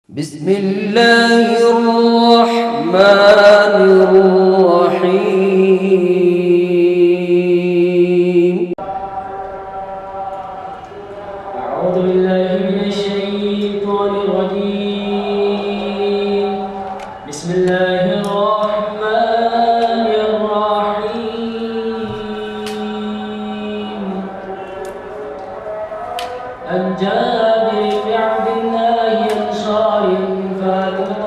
بسم الله الرحمن الرحيم. أعوذ بالله من الشيطان الرجيم. بسم الله الرحمن الرحيم. عن جابر بن عبد الله أنصاري فاطمة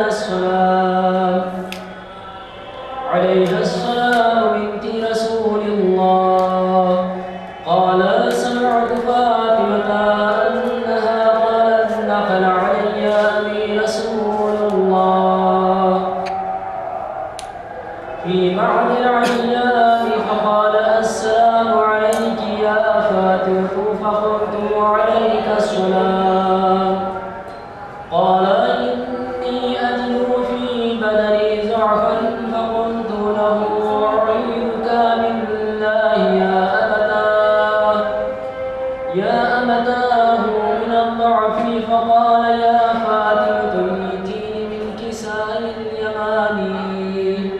الزهراء عليها السلام بنت رسول الله قال سمعت فاطمة أنها قالت دخل علي أبي رسول الله في بعض الأيام فقال السلام عليك يا فاطمة فقلت وعليك السلام قال إني أجد في بدني ضعفا فقلت له أعيذك بالله يا أمتاه من الضعف فقال يا فاطمة ائتيني من كساء اليماني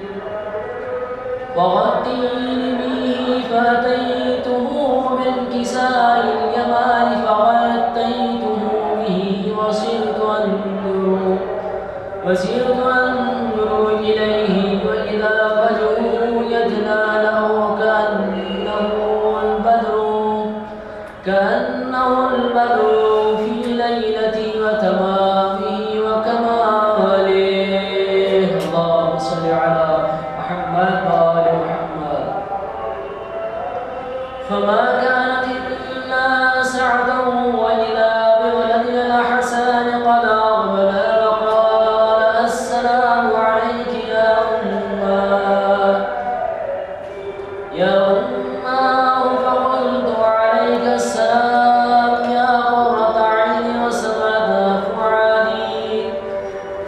فغطيني به فأتيته بالكساء اليماني فغطيته به وسرت أنظر إليه وإذا وجهه يدنى له كأنه البدر في ليلة وتمامه وكماله. اللهم صل على محمد وآل محمد. فما كانت إلا سعدا وإذا بولدها الحسن قد أقبل وقال السلام عليك يا أماه فقلت وعليك السلام يا قرة عيني وسرة فؤادي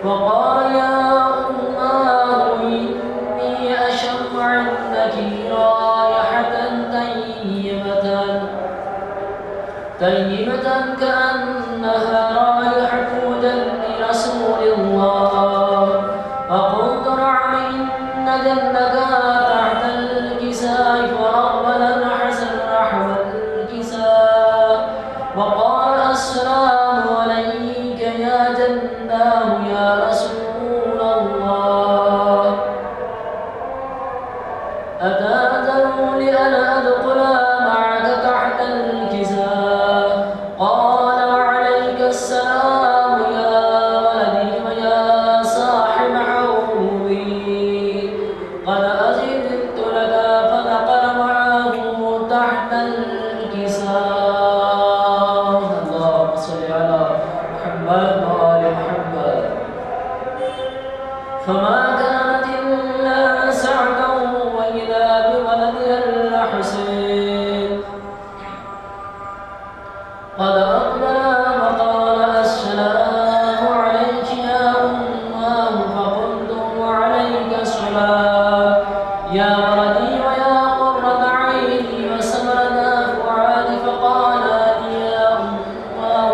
فقال يا أماه إني أشم عندك رائحة طيبة كأنها رائحة جنة رسول الله فقلت نعم إن جنتك تحت الكساء فأقبل الحسن نحو الكساء وقال السلام عليك يا جناه يا رسول الله أتأذن لأن أدخل معك تحت الكساء قال وعليك السلام يا ولدي ويا صاحب حوضي قد أذنت لك فدخل معه تحت الكساء. اللهم صل على محمد وآل محمد. فما كانت إلا سعدا وإذا بولدها الحسين قد أقبل وقال السلام عليك يا أماه فقلت وعليك السلام يا ولدي ويا قرة عيني وسمرة فؤادي فقال يا أماه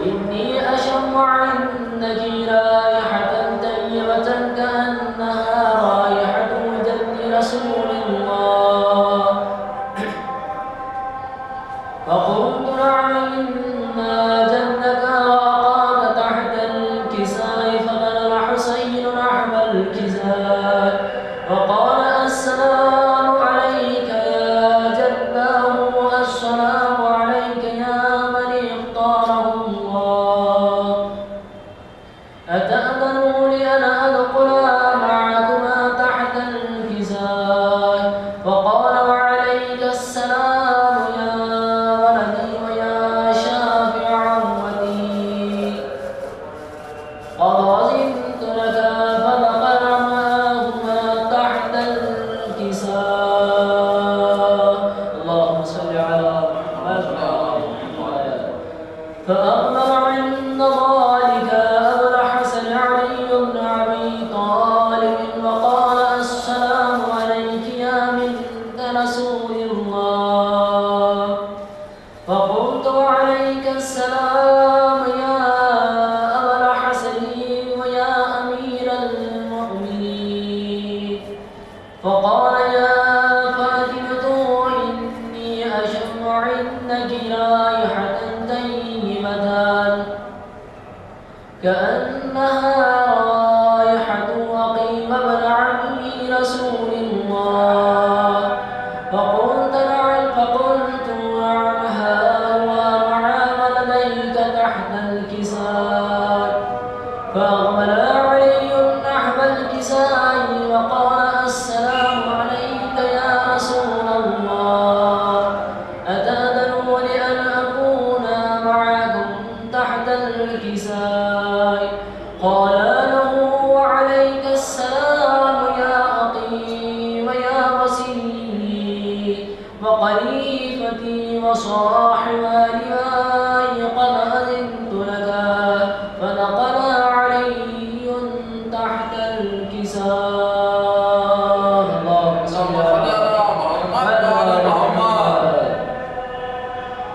إني أشم عندك رائحة طيبة كأنها رائحة جد رسول الله فقلت نعم إن جدك وقال تحت الكساء فقال الحسين نحو الكساء وقال السلام عليك يا جداه والسلام عليك يا من اختاره الله أتأذن لأن أدخل معكما تحت الكساء فقال وعليك السلام يا ولدي ويا شافع عمتي قد أذنت لك فدخل معهما تحت الكساء. اللهم صل على محمد وآل محمد. فأقبل عند ذلك أبو الحسن علي بن أبي طالب وقال السلام عليك يا بنت رسول الله فقل فقلت وعليك السلام يا أبا الحسن ويا أمير المؤمنين. فقال يا فاطمة إني أشم عندك رائحة طيبة كأنها رائحة عقيم بن عم رسول الله. فقلت نعم ها هو معاذ لديك تحت الكساء. فأقبل علي نحو الكساء وقال السلام عليك يا رسول الله، أتأذن لأن أكون معكم تحت الكساء؟ قال له وعليك السلام يا أخي ويا وسيلي وخليفتي وصاحب لواء قد أذنت لك. فنقل علي تحت الكساء. اللهم صل على محمد وعلى محمد.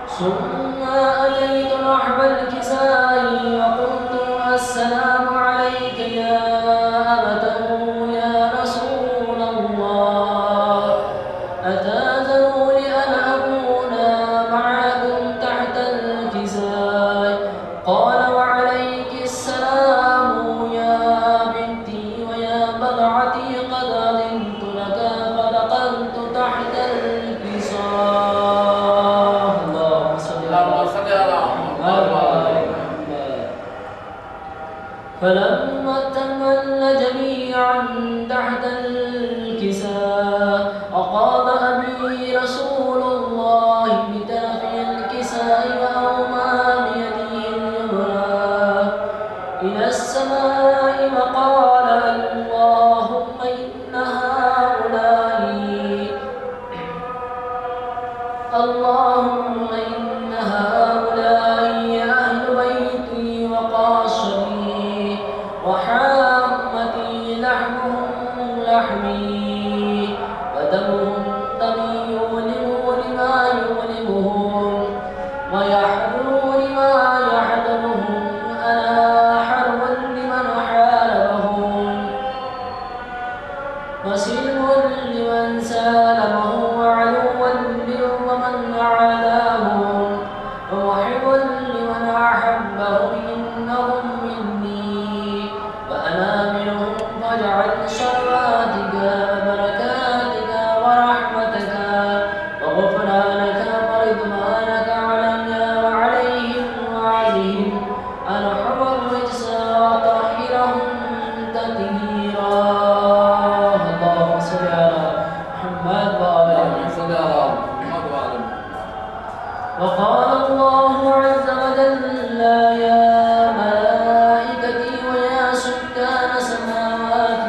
ثم أتيت نحو الكساء وقلت السلام عليك يا أبته يا رسول الله، أتأذن لأن أكون معكم تحت الكساء؟ قال وعليك السلام يا بنتي ويا بضعتي قد أذنت لك. فدخلت تحت الكساء. اللهم صل على محمد. فلما اكتمل جميعا تحت الكساء أقام أبي رسول الله بطرف الكساء وأومى بيده اليمنى إلى السماء وقال اللهم إن هؤلاء أهل بيتي وقاصري وحامتي لحمهم لحمي ودمهم دمي يؤلمون ما يؤلمهم ويحضرون ما يحضرهم. أنا حرب لمن حاربهم وسلم لمن سالمه وعدو ومن عاداهم ومحب لمن أحبهم. إنهم مني وأنا منهم. فاجعل صلواتك وبركاتك ورحمتك وغفرانك ورضوانك علي وعليهم وعليهم أن أحب الرجس وطهرهم تطهيرا. اللهم صل على محمد وعلى آله. وقال الله عز وجل يا ملائكتي ويا سكان سماوات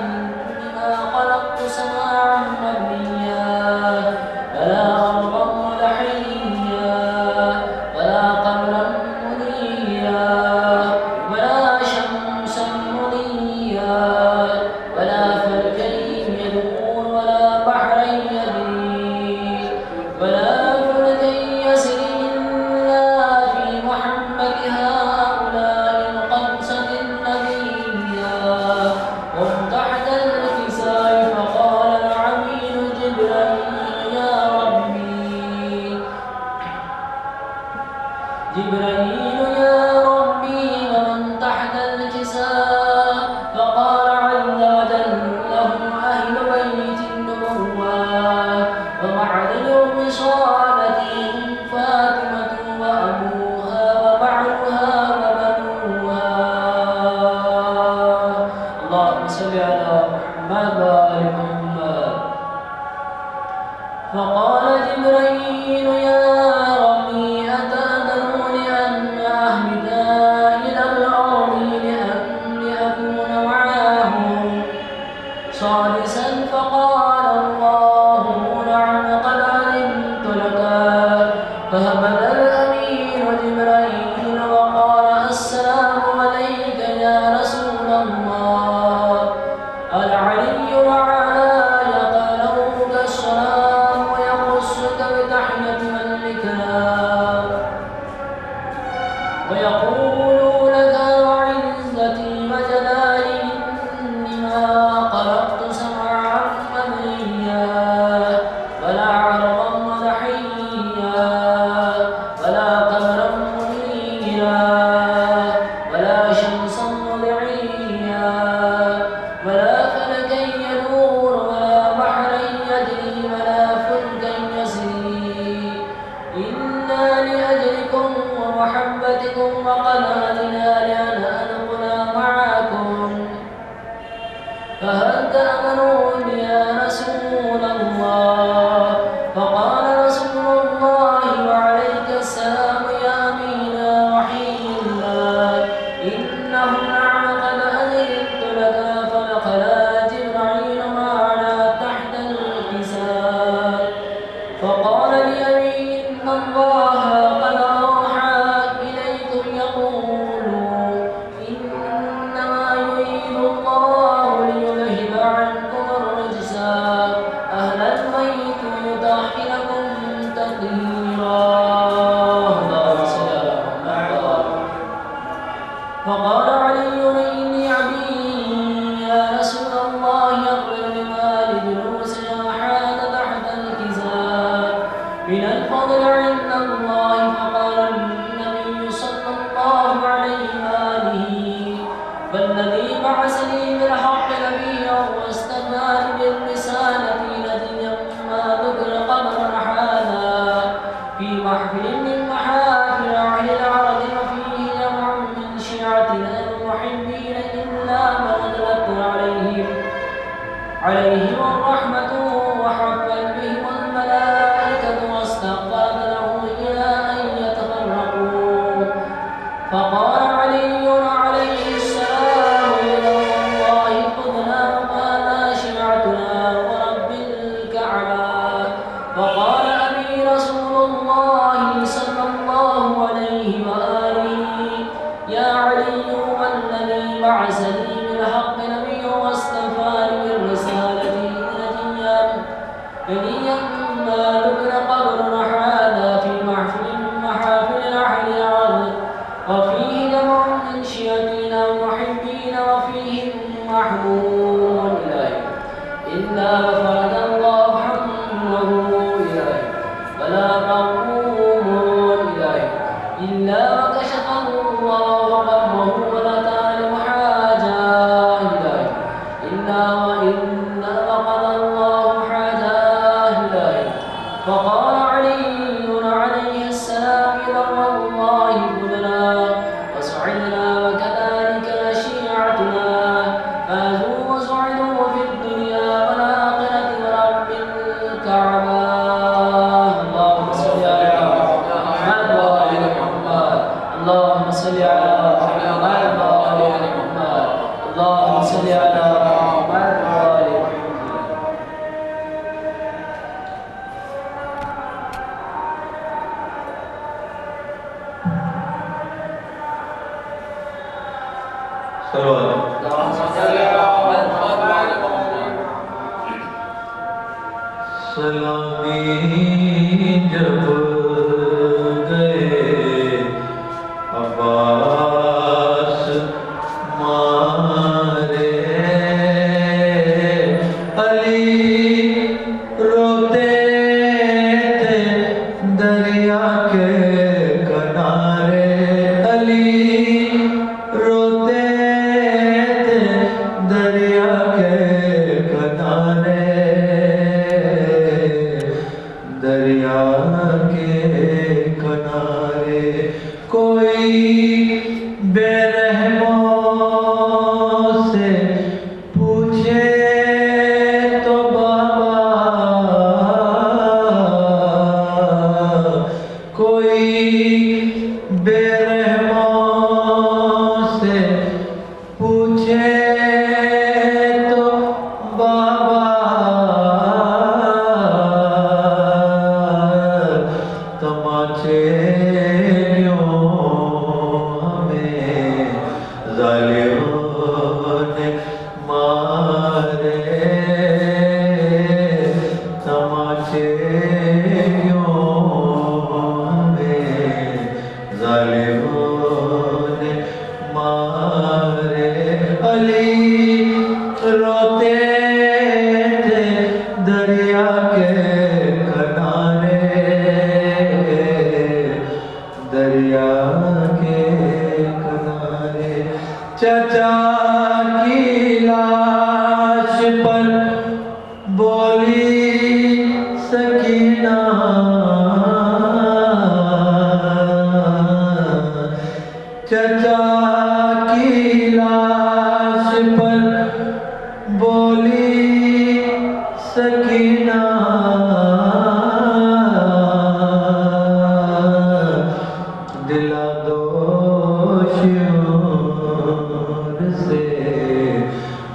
بما خلقت سماعا مبنيا ولا أرضا مدحيا ولا قمرا منيا ولا شمسا منيا ولا فلكين يدور ولا بحرا يجري ولا فلكا يسري إلا في محمد هؤلاء الخمسة النبيا هم تحت الكساء. فقال العميد جبريل يا ربي ومن تحت الكساء؟ فقال عز وجل لهم أهل بيت النبوة ومعدن وصالتهم فاطمة وأبوها وبعلها وبنوها. اللهم صل على محمد وآل محمد. فقال جبريل يا ربي أتأذن لأن ويقولون لك وعزتي وجلالي إني ما قرأت سمعا مبنيا ولا عرضا مدحيا ولا قمرا منيرا ولا شمسا مضعيا ولا فلكا يدور ولا بحرا يجري ولا فلكا يسري إلا لأجلكم ومحبتكم وقد أذنا لأن أدخل معكم فهل تأمنون يا رسول الله؟ فقال رسول الله وعليك السلام يا أمين وحي الله إنه نعم قد أذنت لك فدخل جبرائيل معنا تحت الكساء فقال لأبي إن الله قد أوحى إليكم يقول إنما يريد الله ليذهب عنكم الرجس أهل البيت ويطهركم تطهيرا. اللهم صل على محمد. فقال علي إني عبيد يا رسول الله أقبل بمال جلوس حاد تحت الكساء من الفضل عند الله. فقال النبي صلى الله عليه وآله فالذي بعثني بالحق نبيا واستفاني بالرسالة نبيا ما ذكر قبر هذا في محفل من محافل أهل العرب وفيه جمع من شيعتنا المحبين إلا ما نزلت عليهم الرحمة وحفت بهم الملائكة واستغفرت لهم إلى أن يتفرقوا. فقال علي عليه السلام إلى الله خذنا وهذا شيعتنا ورب الكعبة. فقال أبي رسول الله صلى الله عليه وآله يا علي والذي بعثني بالحق نبي واستفاني بالرسالة نبيا ما ذكر قبر هذا في محفل من محافل أهل الأرض وفيه جمع من شيعتنا محبين وفيهم محمود إلهي إلا فرد الله حمه إلهي ولا مغموم إلهي إلا وكشف الله غمه ولا تعلم حاجة إلهي إلا وإن وقضى الله حاجة إلهي. فقال علي عليه السلام ذر الله خذنا وسعدنا وكذلك شيعتنا فازوا وسعدوا في الدنيا والآخرة ورب الكعبة. اللهم صل على محمد وآل محمد. اللهم صل على محمد وآل محمد. اللهم صل على محمد وآل محمد. سلامی جب گئے عباس مارے علی روتے تھے دریا کے کنارے علی روتے تھے دریا کے کنارے دریا کے کنارے کوئی بے رحموں سے پوچھے تو بابا کوئی بے رحموں سے پوچھے تو بابا تماچے کیوں ہمیں ظالموں نے مارے تماچے کیوں ہمیں ظالموں دریا کے کنارے چچا کی لاش پر بولی سکینہ چچا کی لاش پر بولی سکینہ دلا دو شعور سے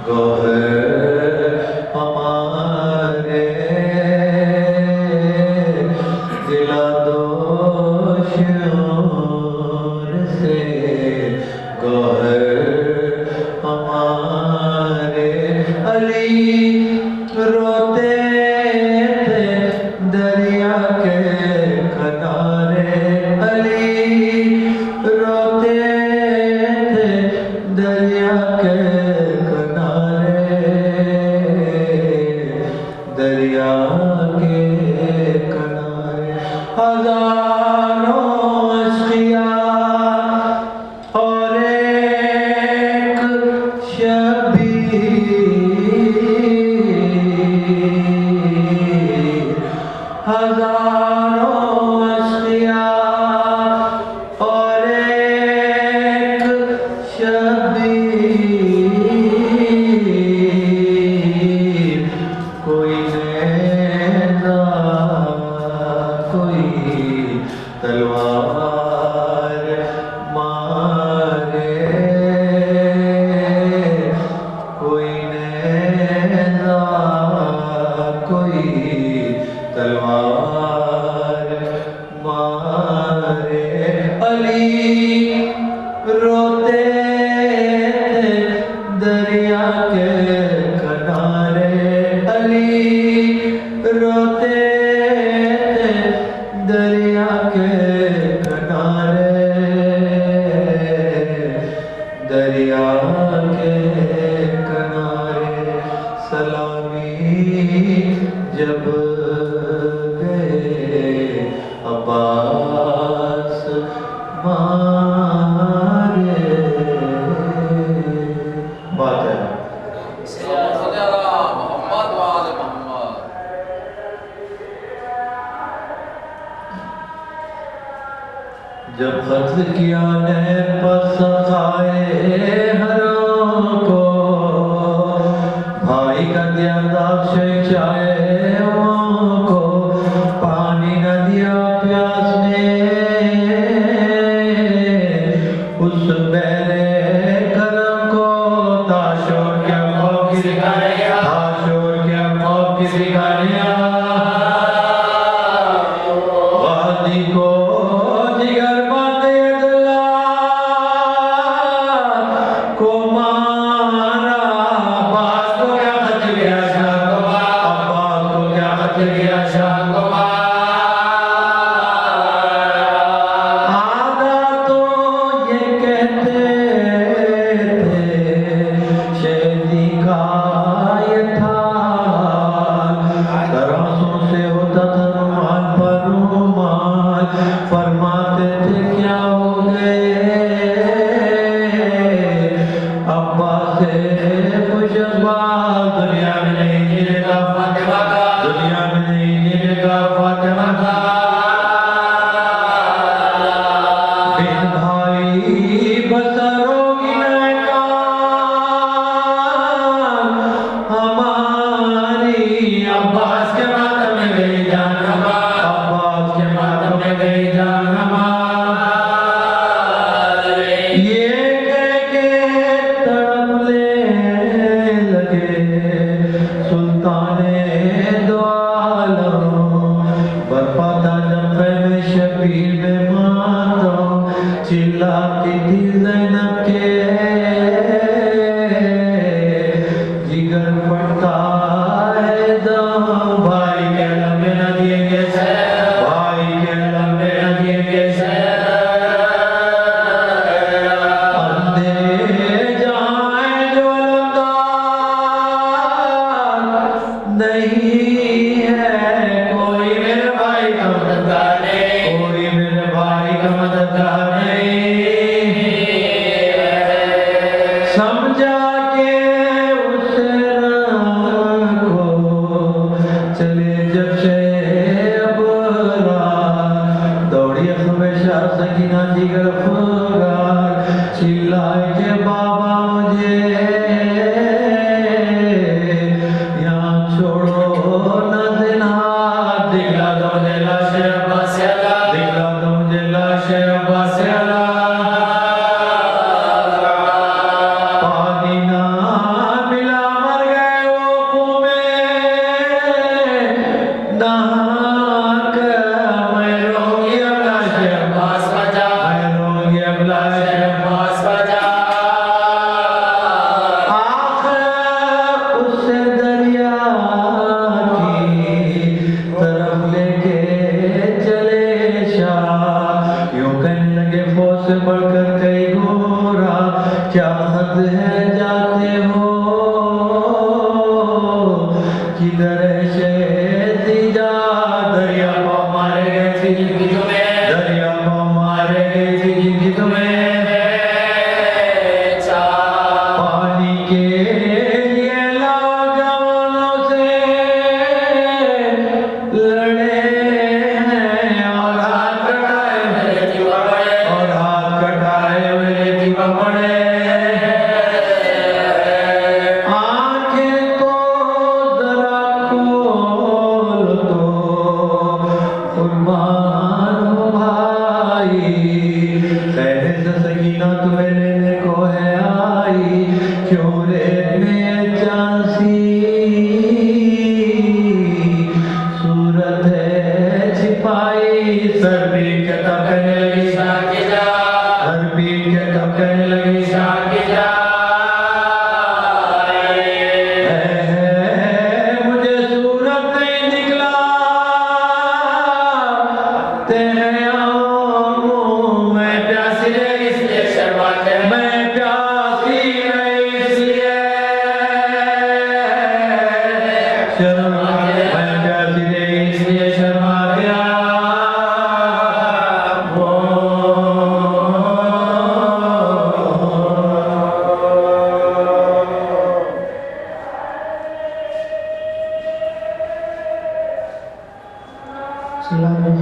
گوہر ہمارے دلا دو شعور سے گوہر ہمارے علی روتے تھے دریا کے کنارے علی روتے تھے دریا کے کنارے دریا کے کنارے ہزاروں اشقیاء اور ایک شبیر ہزاروں اشقیاء اور ایک شبیر کوئی نیزہ کوئی تلوار مارے کوئی نیزہ کوئی تلوار مارے علی روتے تھے دریا کے کنارے علی روتے تھے دریا کے کنارے دریا کے کنارے سلامی جب گئے عباس مارے بات ہے محمد وآل محمد جب قتل کیا نے پس سخائے حرام کو بھائی کا دیا داغ شہنشائے وہاں کو پانی نہ دیا پیاس نے اس بیرے کرم کو تاشور کیا خوف کی سکھانیا تاشور کیا خوف کی سکھانیا غازی کو جگر باندھے دلا کو مارا عباس کو کیا خط گیا شاہ کو عباس کو کیا خط گیا شاہ کو آدھا تو یہ کہتے تھے شہدی کا یہ تھا درازوں سے ہوتا تھا رومان پر رومان فرماتے تھے کیا ہو گئے عباس سے خوش اخبار دنیا میں نہیں جینے گا فاطمہ کا دنیا میں نہیں جینے گا فاطمہ کا بن بھائی بسروں کی نائکان ہماری عباس کے ماتم میں گئی جان عباس کے ماتم میں گئی جان یہ کہہ کے تڑپ لے لگے سلطان دو عالم برپا تھا جب خیمہ شبیر میں ماتم چلاتی تھی زینب کے جگر پڑتا ہے دم بھائی کے لمبے نہ دیں گے سیر بھائی کے لمبے نہ دیں گے سیر اندھے جائیں جو علمدار نہیں ہے کوئی میرے بھائی کا مددگار کوئی میرے بھائی کا مددگار سکینہ جگر فغار چلائے کہ بابا مجھے یہاں چھوڑو نہ دینا دکھلا دو مجھے لاش عباس اللہ دکھلا دو مجھے لاش عباس اللہ پانی نہ ملا مر گئے وہ خون میں نہا کر میں رو گیا لاش عباس بجا میں رو گیا لاش عباس بجا آخر اس دریا کی طرف لے کے چلے شاہ یوں کہنے لگے فوج سے بڑھ کر کئی گورا کیا حد ہے جاتے ہو کدھر ہے شہید جا دریا کو مارے گئے تھے جن کی تمہیں دریا کو مارے گئے تھے جن کی تمہیں پانی کے لیے نوجوانوں سے لڑے ہیں اور ہاتھ کٹائے ہوئے تھی پکڑے آنکھیں تو ذرا کھول دو قربان ہو بھائی خیر سے سکینہ تمہیں لینے کو ہے آئی کیوں ریت میں چانسی صورت ہے چھپائی سر پیٹ کے تب کہنے لگی سر پیٹ کے تب کہنے لگی مجھے صورت نہیں نکلا تیرے آنکھوں میں پیاسی رہی اس لیے شرماتے میں پیاسی رہی اس لیے شرماتے میں پیاسی رہی اس لیے شرما گیا سلام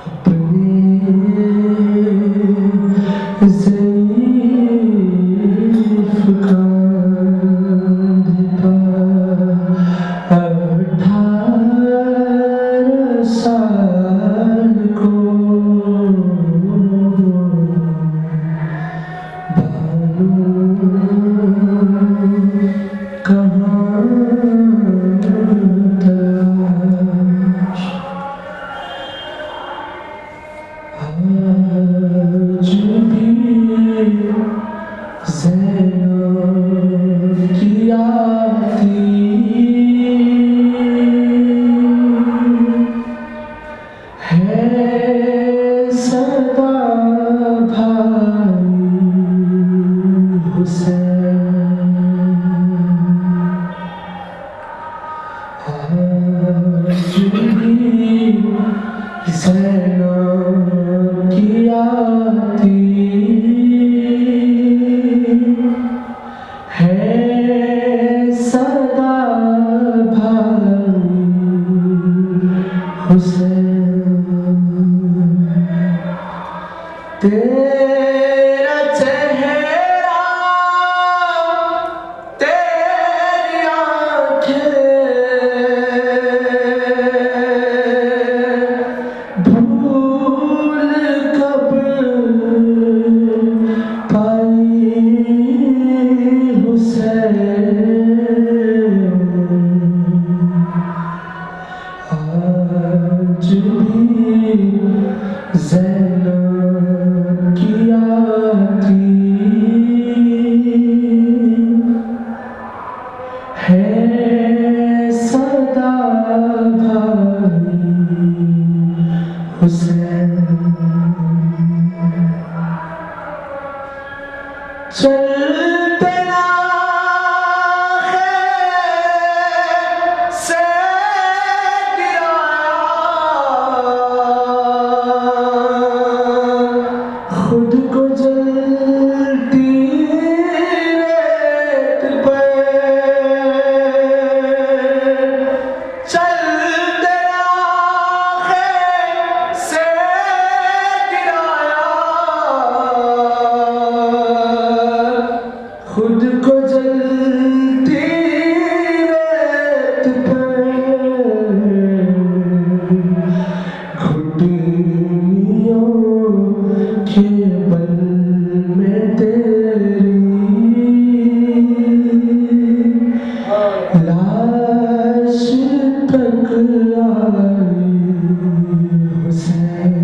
اپنے سال کو بانو کہاں تلاش آج بھی زینب کی آتی ہے صدا بھائی حسین آج بھی زینب کی آتی ہے صدا بھائی حسین تیرا چہرہ تیری آنکھیں بھول کب پائی حسین آج بھی زینب کی آتی ہے صدا بھائی حسین چلتے خیر سے گرایا خود کو جلتی ریت پہ چلتے خیر سے گرایا خود کو جلتی ریت پر گھٹنیوں کے بل میں تیری لاش تک آئی حسین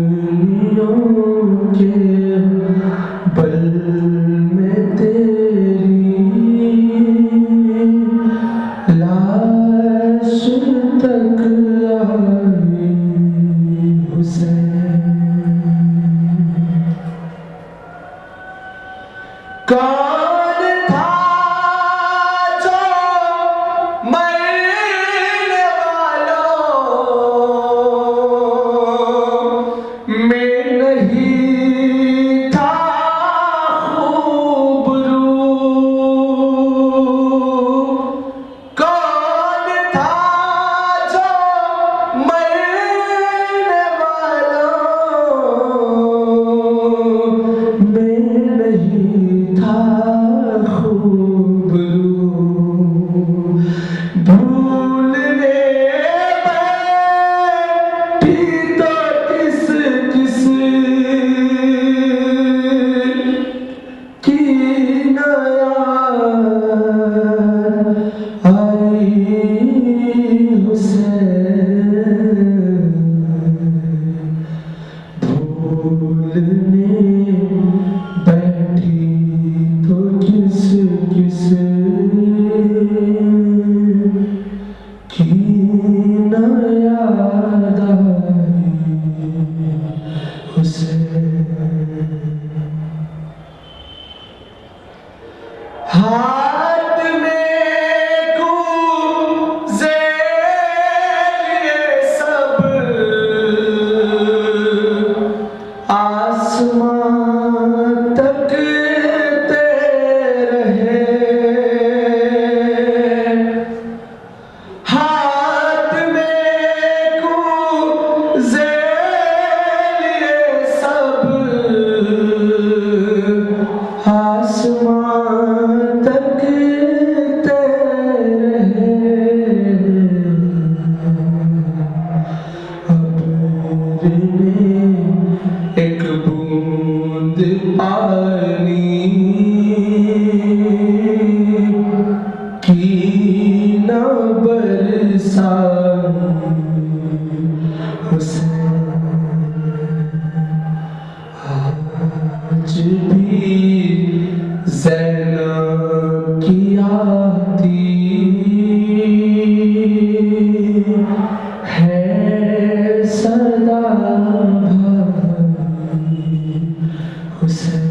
گھٹنیوں کے بل میں تیری لاش تک آئی حسین کون تھا جو مرنے والوں میں نہیں تھا خوبرو کون تھا جو مرنے والوں میں نہیں تھا خوبرو بھولنے بیٹھی تو کس کس کی نہ یاد آئی حسین بھولنے بیٹھی تو کس کس کی نہ یاد آئی حسین ہاتھ میں کو نہ برسائی حسین آج بھی زینب کی آتی ہے صدا بھائی حسین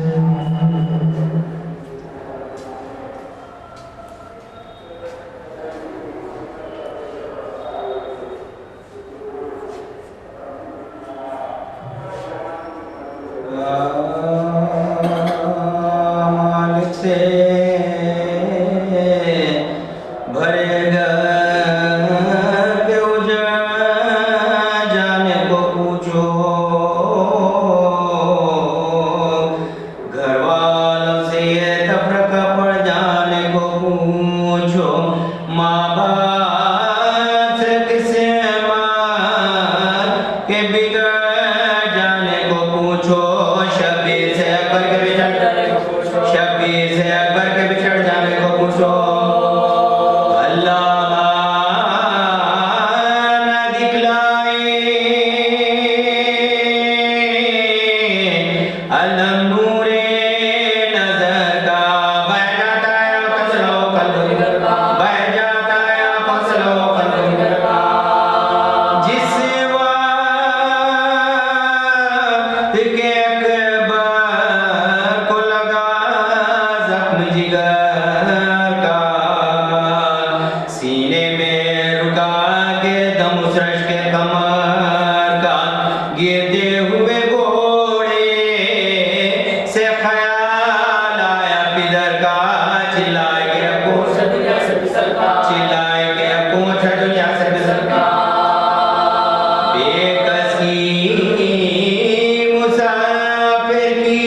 مالک سے بھرے گھر کے اجڑ جانے کو پوچھو گھر والوں سے یہ تفرقہ پڑ جانے کو پوچھو ماں باپ سے کسے مار کے بگڑ جانے کو پوچھو شبیر سے اکبر کے بچھڑ جانے کو پوچھو شبیر سے اکبر کے بچھڑ جانے کو پوچھو اللہ نہ دکھلائے علم نور نظر کا بہ جاتا ہے فصلوں قلب بہ جاتا ہے فصلوں قلب جس وقت کے اکبر کو لگا زخم جگر کا سینے میں رکا کے دم سرش کے کمر کا گرتے ہوئے گھوڑے سے خیال آیا پدر کا چلائے گیا پوچھ دنیا سے بسر کا چلائے گیا پوچھ دنیا سے بسر کا بے کس کی مسافر کی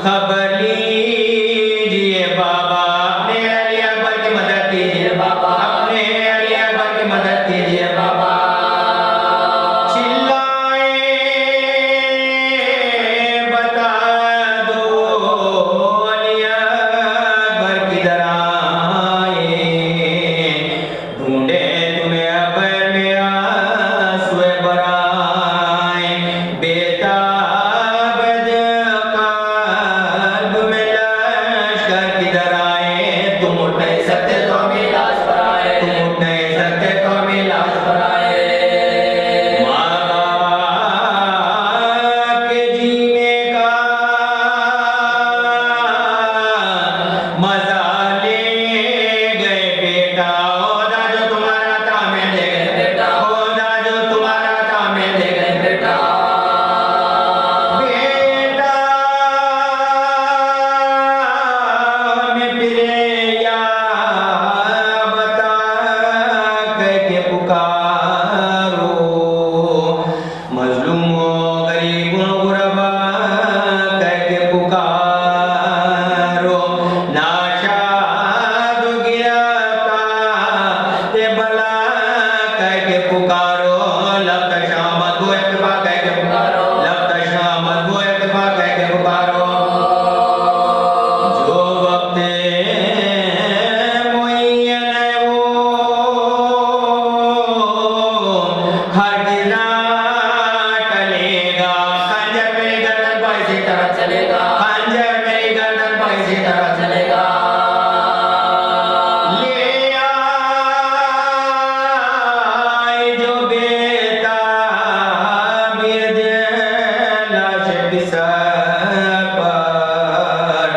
خبر لیجئے بابا اپنے علی اکبر کی مدد کیجئے بابا اپنے علی اکبر کی مدد کیجئے بابا چلائے بتا دو علی اکبر کدھر آئے ڈھونڈے تمہیں ابر میں آنسوئے برائے بیتاب قلب میں لشکر کدھر آئے تم اٹھ نہیں سکتے تو میلاش پر آئے تم اٹھ نہیں سکتے تو میلاش پر آئے ماں باپ کے جینے کا مزہ لے گئے بیٹا عہدہ جو تمہارا تھا میں دے گئے بیٹا عہدہ جو تمہارا تھا میں دے گئے بیٹا بیٹا میں پھرے یا بتا کہہ کے پکارو مظلوموں غریبوں غربا کہہ کے پکارو ناشاد گرفتار بلا کہہ کے پکارو لفت شامت وہ اتفاق کہہ کے پکارو لفت شامت وہ اتفاق کہہ کے پکارو جو وقت معین ہے وہ ہرگز نہ ٹلے گا خنجر میری گردن پر اسی طرح چلے گا خنجر میری گردن پر اسی طرح چلے گا لے آئے جو بیتاب لاش بسر پر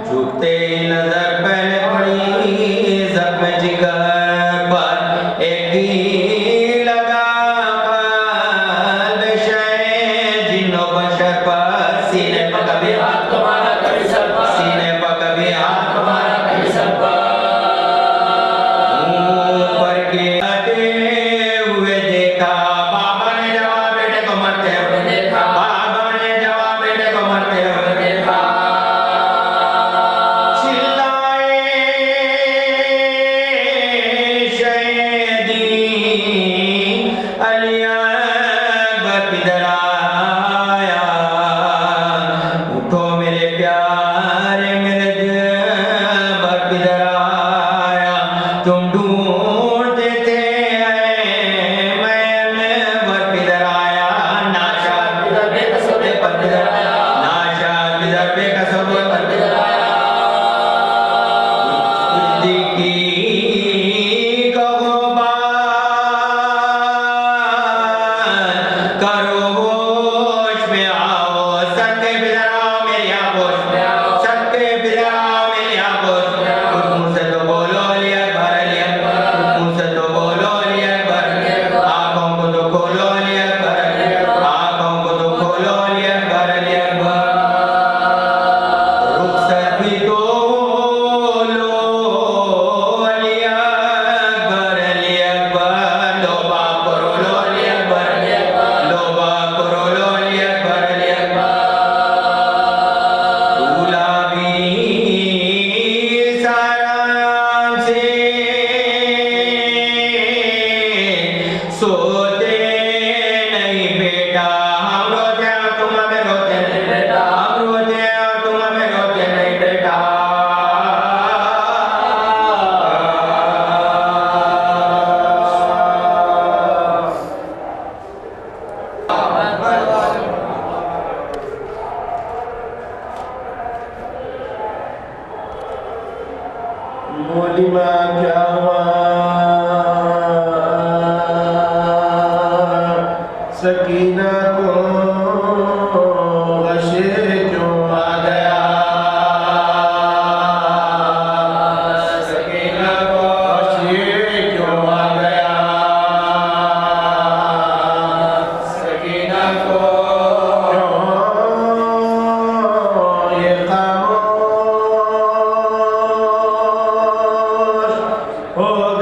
جھکتے نظر پہلے پڑی زخم جگر پر ایک دل لگا قلب شے جن و بشر پر سینے پر کبھی ہاتھ تمہارا کبھی سر پر سینے پر کبھی ہاتھ تمہارا کبھی سر پر اوپر کے آتے ہوئے دیکھا بابا نے جواب بیٹے کو مرتے ہوئے دیکھا بابا نے جواب بیٹے کو مرتے ہوئے دیکھا چلائے شہیدی مولیما کیا ہوا سکینہ کو غشے کیوں آ گیا سکینہ کو غشے کیوں آ گیا سکینہ کو یہ خاموش ہو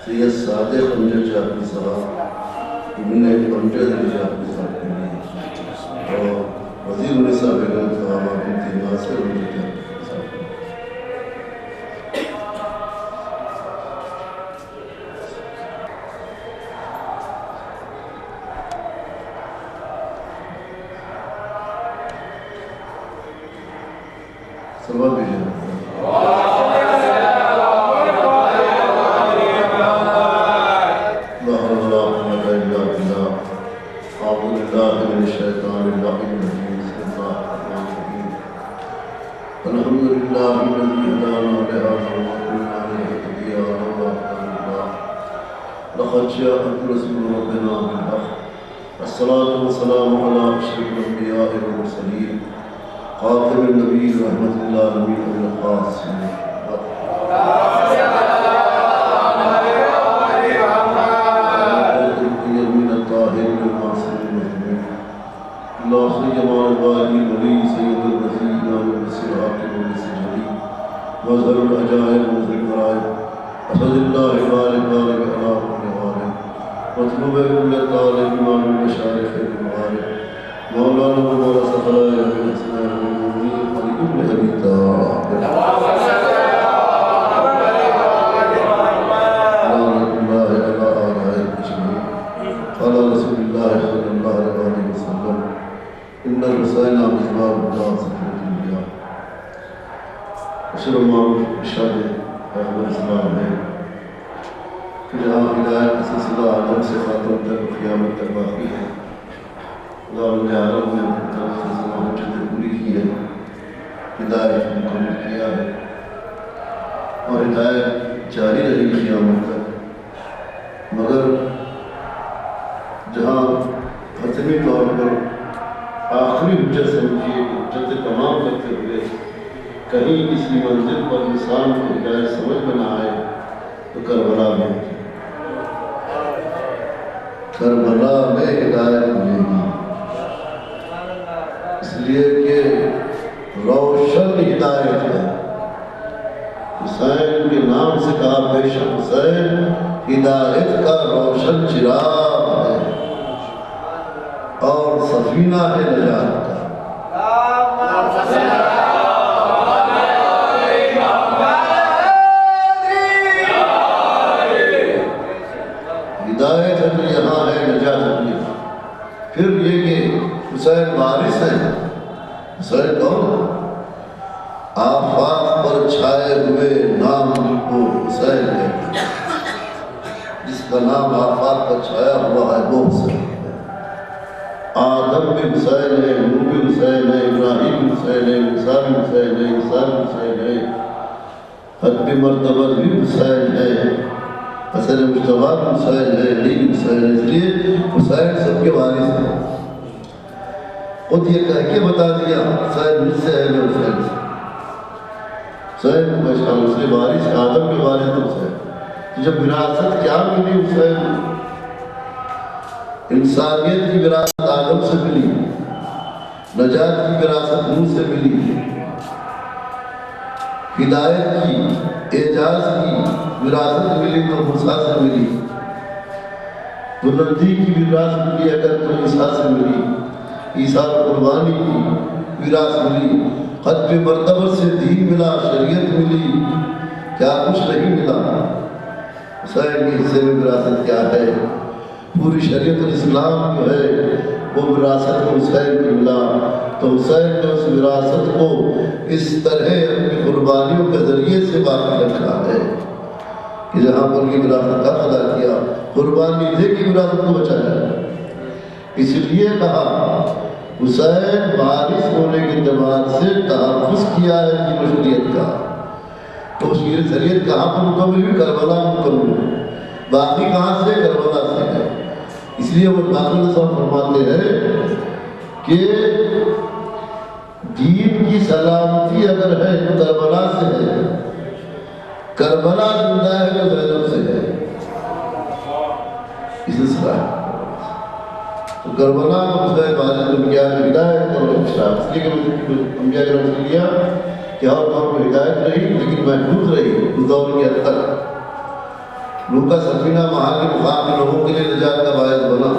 سید صادق امجد شاہی صاحب ابن امجد شاہی صاحب کے لیے اور وزیر النساء بیگم صاحبہ بنت ناصر امجد شاہی صاحب سلوات بھیجیں لقد جاءكم رسول ربنا بالحق الصلاة والسلام على أشرف الأنبياء والمرسلين خاتم النبي رحمة الله العالمين الخاص من الطاهر المعصوم المظلوم الله جمال الغالي ولي سيد الرزيق والمسير حاكم والسجدي مظهر العجائب ومظهر الغرائب أسد الله بارك بارك على كل غالب مطلوب كل طالب من المشايخ المغارب مولانا ومولا سخلاء من أسماء المؤمنين ولكل أبي قال رسول الله صلى الله عليه وسلم إن الرسائل مصباح الله سكنة الأنبياء أشهر معروف بشهادة پیغمبر اسلام ہے کہ جہاں ہدایت کا سلسلہ آدم سے خاتم تک قیامت تک باقی ہے اللہ نے عالم میں اپنی طرف سے زمان حجت پوری کی ہے ہدایت مکمل کیا ہے اور ہدایت جاری رہی قیامت تک مگر جہاں حتمی طور پر آخری حجت سمجھیے حجت تمام کرتے ہوئے کہیں کسی منزل پر انسان کو ہدایت سمجھ میں نہ آئے تو کربلا میں ہدایت ملے گی اس لیے کہ روشن ہدایت ہے حسین کے نام سے کہا بے شک حسین ہدایت کا روشن چراغ ہے اور سفینہ ہے نجات کا ہدایت ہے تو یہاں ہے نجات اپنی پھر یہ کہ حسین وارث ہے حسین کون آفاق پر چھائے ہوئے نام کو حسین ہے جس کا نام آفاق پر چھایا ہوا ہے وہ حسین ہے آدم بھی حسین ہے نوح بھی حسین ہے ابراہیم بھی حسین ہے موسیٰ بھی حسین ہے عیسیٰ بھی حسین ہے حتمی مرتبہ بھی حسین ہے حسن مجتبہ حسین ہے علی حسین ہے اس لیے حسین سب کے وارث ہیں خود یہ کہہ کے بتا دیا حسین مجھ سے ہے میں حسین سے حسین بشان اس لیے وارث آدم کے وارث تو حسین تو جب وراثت کیا ملی حسین انسانیت کی وراثت آدم سے ملی نجات کی وراثت نوح سے ملی ہدایت کی اعجاز کی وراثت ملی تو موسیٰ سے ملی بلندی کی وراثت ملی اگر تو عیسیٰ سے ملی عیسیٰ قربانی کی وراثت ملی ختم مرتبہ سے دین ملا شریعت ملی کیا کچھ نہیں ملا حسین کے حصے میں وراثت کیا ہے پوری شریعت الاسلام جو ہے وہ وراثت کو حسین کو ملا تو حسین نے اس وراثت کو اس طرح اپنی قربانیوں کے ذریعے سے باقی رکھا ہے کہ جہاں پر یہ وراثت کا ادا کیا قربانی دے کی وراثت کو بچایا اس لیے کہا حسین وارث ہونے کے اعتبار سے تحفظ کیا ہے کی مشروعیت کا تو شریعت کہاں پر مکمل ہوئی کربلا مکمل باقی کہاں سے کربلا سے ہے اس لیے وہ باقی صاحب فرماتے ہیں کہ سلامتی اگر ہے تو کربلا سے ہے، کربلا زندہ ہے تو زینب سے ہے، اس سلسلہ تو کربلا میں حسین والد الانبیاء کی ہدایت اور اشراف، اس لیے کہ انبیاء کے رسول لیا کہ ہر دور میں ہدایت رہی لیکن محدود رہی اس دور کے حد تک۔ لوگ کا سفینہ وہاں کے مقام کے لوگوں کے لیے نجات کا باعث بنا۔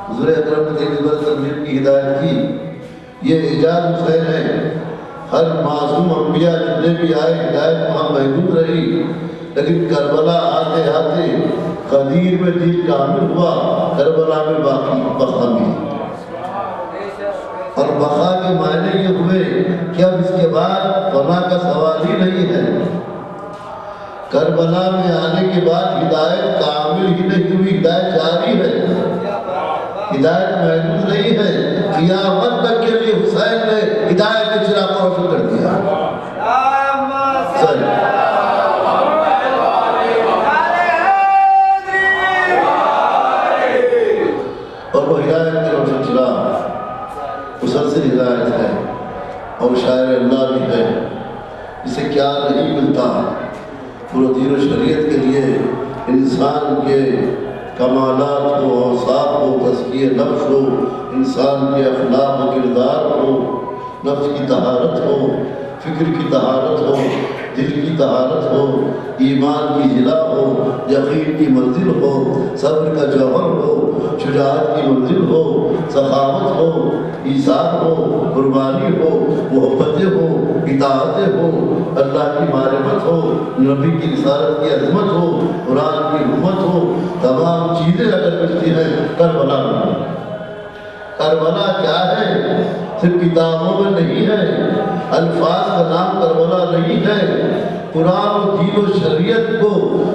حضور اکرم نے صلی اللہ علیہ وسلم کی ہدایت کی، یہ اعجاز حسین ہے۔ ہر معصوم انبیاء جتنے بھی آئے ہدایت وہاں محدود رہی، لیکن کربلا آتے آتے قدیر میں دین کامل ہوا، کربلا میں باقی بقا ملی۔ اور بقا کے معنی یہ ہوئے کہ اب اس کے بعد فنا کا سوال ہی نہیں ہے۔ کربلا میں آنے کے بعد ہدایت کامل ہی نہیں ہوئی، ہدایت جاری ہے، ہدایت محدود نہیں ہے۔ قیامت تک کے لیے حسین نے ہدایت کے چراغ کو روشن کر دیا۔ اور وہ ہدایت کے روشن چراغ مسلسل ہدایت ہے اور شاعر اللہ بھی ہے، اسے کیا نہیں ملتا۔ پورا دین و شریعت کے لیے انسان کے کمالات ہو، اوصاف ہو، تزکیہ نفس ہو، انسان کے اخلاق و کردار ہو، نفس کی طہارت ہو، فکر کی طہارت ہو، دل کی طہارت ہو، ایمان کی جلا ہو، یقین کی منزل ہو، صبر کا جوہر ہو، شجاعت کی منزل ہو، سخاوت ہو، ایثار ہو، قربانی ہو، محبتیں ہو، اطاعتیں ہو، اللہ کی معرفت ہو، نبی کی رسالت کی عظمت ہو، قرآن کی حکمت ہو، تمام چیزیں اگر ملتی ہیں کربلا میں۔ کربلا کیا ہے؟ صرف کتابوں میں نہیں ہے، الفاظ کا نام کربلا نہیں ہے، قرآن و دین و شریعت کو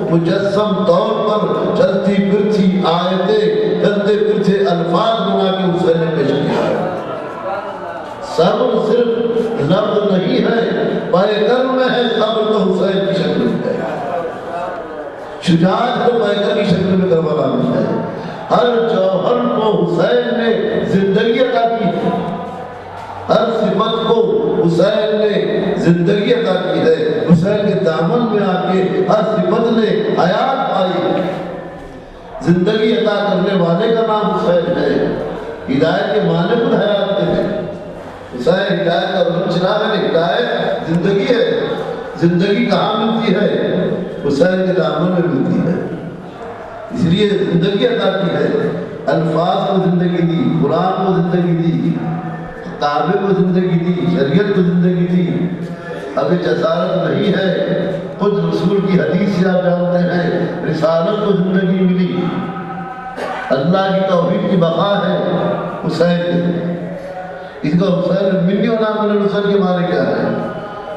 مجسم طور پر چلتی پھرتی آیتیں، چلتے پھرتے الفاظ بنا کے حسین نے پیش کیا ہے۔ صبر صرف لفظ نہیں ہے، پیکر میں ہے صبر تو حسین کی شکل میں ہے، شجاعت تو پیکر کی شکل میں کربلا میں ہے۔ ہر جوہر کو حسین نے زندگی عطا کی ہے، ہر صفت کو حسین نے زندگی عطا کی ہے، حسین کے دامن میں آ کے ہر صفت نے حیات پائی۔ زندگی عطا کرنے والے کا نام حسین ہے، ہدایت کے معنی پر حیات کے ہیں۔ حسین ہدایت کا روشن چراغ ہے، ہدایت زندگی ہے۔ زندگی کہاں ملتی ہے؟ حسین کے دامن میں ملتی ہے، اس لیے زندگی عطا کی ہے۔ الفاظ کو زندگی دی، قرآن کو زندگی دی، کتابیں کو زندگی دی، شریعت کو زندگی دی۔ ابھی جسارت نہیں ہے، خود رسول کی حدیث سے آپ جانتے ہیں رسالت کو زندگی ملی، اللہ کی توحید کی بقا ہے حسین۔ اس کا حسین منی و نام حسین کے معنی کیا ہے؟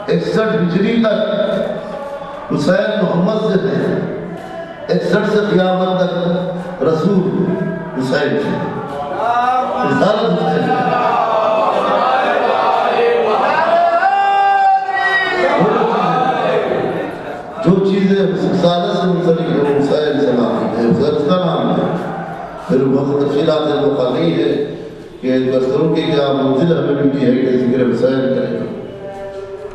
61 ہجری تک حسین محمد سے تھے، 61 سے قیامت تک رسول حسین تھے، رسالت حسین تھے۔ جو چیزیں رسالت سے منسلک ہے وہ حسین سے نام ہے، حسین کا نام ہے۔ پھر بہت تفصیلات ہے، موقع نہیں ہے کہ بستروں کی کیا منزل ہمیں ملتی ہے کہ ذکر حسین کریں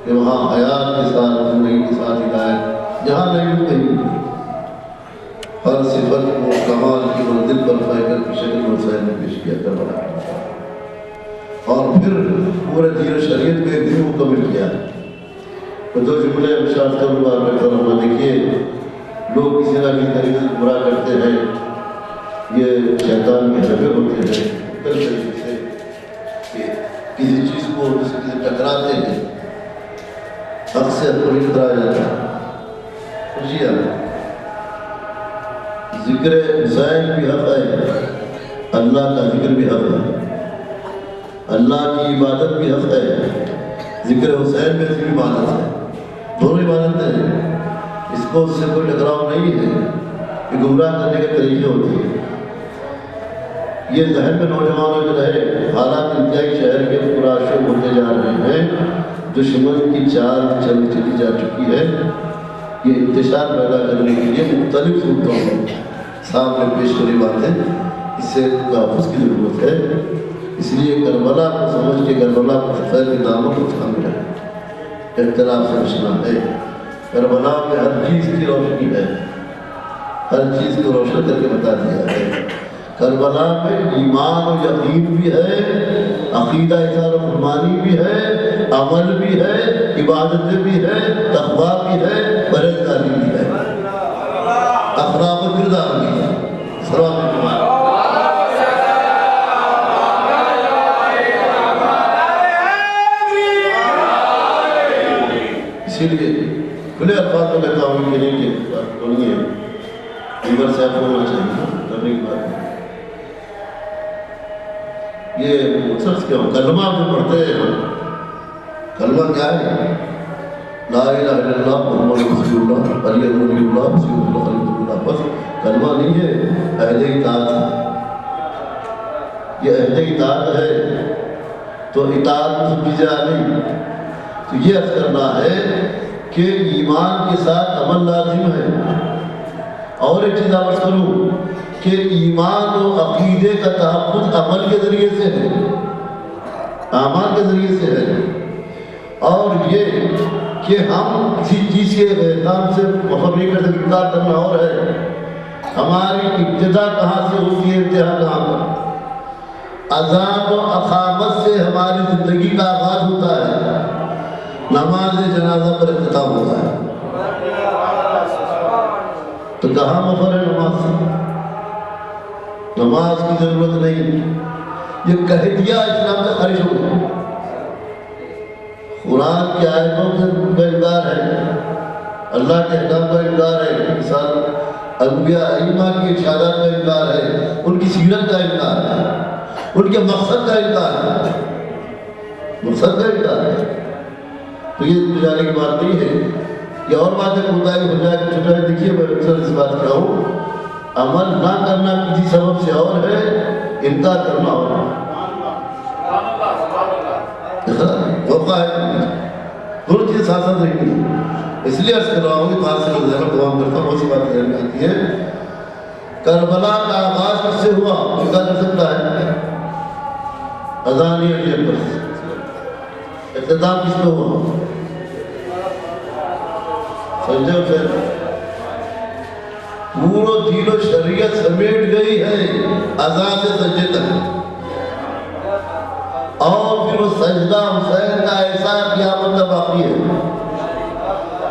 کہ وہاں حیات کے ساتھ، زندگی کے ساتھ ہدایت جہاں نہیں کہیں، ہر صفت کو کمال کی منزل پر پیکر کی شکل میں حسین نے پیش کیا کربلا، اور پھر پورے دین و شریعت کو ایک دن مکمل کیا۔ تو دو جملے ارشاد کروں بار میں کروں، دیکھیے لوگ کسی نہ کسی طریقے سے برا کرتے ہیں، یہ شیطان کے حربے ہوتے ہیں، کل طریقے سے کہ کسی چیز کو کسی سے ٹکراتے ہیں، حق سے کوئی ٹکرایا جاتا ہے۔ خوشی ہے، ذکر حسین بھی حق ہے، اللہ کا ذکر بھی حق ہے، اللہ کی عبادت بھی حق ہے، ذکر حسین میں سے بھی عبادت ہے، دونوں عبادتیں ہیں، اس کو اس سے کوئی ٹکراؤ نہیں ہے، یہ گمراہ کرنے کے طریقے ہوتے ہیں۔ یہ ذہن میں نوجوانوں کے رہے، حالات انتہائی شہر کے پرآشوب ہوتے جا رہے ہیں، دشمن کی چال چلی جا چکی ہے، یہ انتشار پیدا کرنے کے لیے مختلف صورتوں میں سامنے پیش کری باتیں، اس سے تحفظ کی ضرورت ہے۔ اس لیے کربلا کو سمجھ کے کربلا کو خیر کے دامن کو تھامنا ہے، اختلاف سے بچنا ہے۔ کربلا میں ہر چیز کی روشنی ہے، ہر چیز کو روشن کر کے بتا دیا ہے۔ کربلا میں ایمان و یقین بھی ہے، عقیدہ اظہار و فرمانی بھی ہے، عمل بھی ہے، عبادتیں بھی ہے، تقویٰ بھی ہے، پرہیزگاری بھی ہے، اخلاق و کردار بھی ہے۔ سلام علیکم۔ اسی لیے کھلے الفاظ میں کہتا ہوں کہ نہیں کہ بولیے عمر سے آپ ہونا چاہیے کرنے کی بات ہے۔ یہ سخت کیا ہو کلمہ جو پڑھتے ہیں، کلمہ کیا ہے؟ لا الہ الا اللہ محمد رسول اللہ علی ولی اللہ رسول اللہ خلیفۃ اللہ۔ بس کلمہ نہیں ہے، عہد اطاعت ہے۔ یہ عہد اطاعت ہے تو اطاعت میں سب چیزیں آ گئی، تو یہ عرض کرنا ہے کہ ایمان کے ساتھ عمل لازم ہے۔ اور ایک چیز عرض کروں کہ ایمان و عقیدے کا تحفظ عمل کے ذریعے سے ہے، اعمال کے ذریعے سے ہے۔ اور یہ کہ ہم کسی چیز کے احکام سے مطلب نہیں کر سکتے، انکار کرنا اور ہے۔ ہماری ابتدا کہاں سے ہوتی ہے، انتہا کہاں پر؟ اذان و اقامت سے ہماری زندگی کا آغاز ہوتا ہے، نماز جنازہ پر اختتام ہوتا ہے۔ تو کہاں مفر ہے نماز سے؟ نماز کی ضرورت نہیں، یہ کہہ دیا اسلام سے خارج ہو گیا۔ قرآن کی آیتوں کا انکار ہے، اللہ کے احکام کا انکار ہے، مثال انبیاء ائمہ کی ارشادات کا انکار ہے، ان کی سیرت کا انکار ہے، ان کے مقصد کا انکار ہے، مقصد کا انکار ہے۔ تو یہ جانے کی بات نہیں ہے، یہ اور بات ہے کوتاہی ہو جائے کہ چھوٹا ہے۔ دیکھیے میں اکثر اس بات کیا ہوں، عمل نہ کرنا کسی سبب سے اور ہے، انکار کرنا اور ہے۔ موقع ہے، دونوں چیزیں ساتھ ساتھ رہیں گی۔ اس لیے عرض کر رہا ہوں کہ بات سے ذہن تمام کرتا ہوں، بہت سی بات ذہن میں آتی ہے۔ کربلا کا آغاز کس سے ہوا؟ انکار کر سکتا ہے؟ اذان علی اکبر سے۔ اختتام کس میں ہوا؟ سجدے و خیر۔ پورا دین و شریعت سمیٹ گئی ہے اذان سے سجدے تک، اور پھر وہ سجدہ حسین کا ایسا قیامت تک باقی ہے،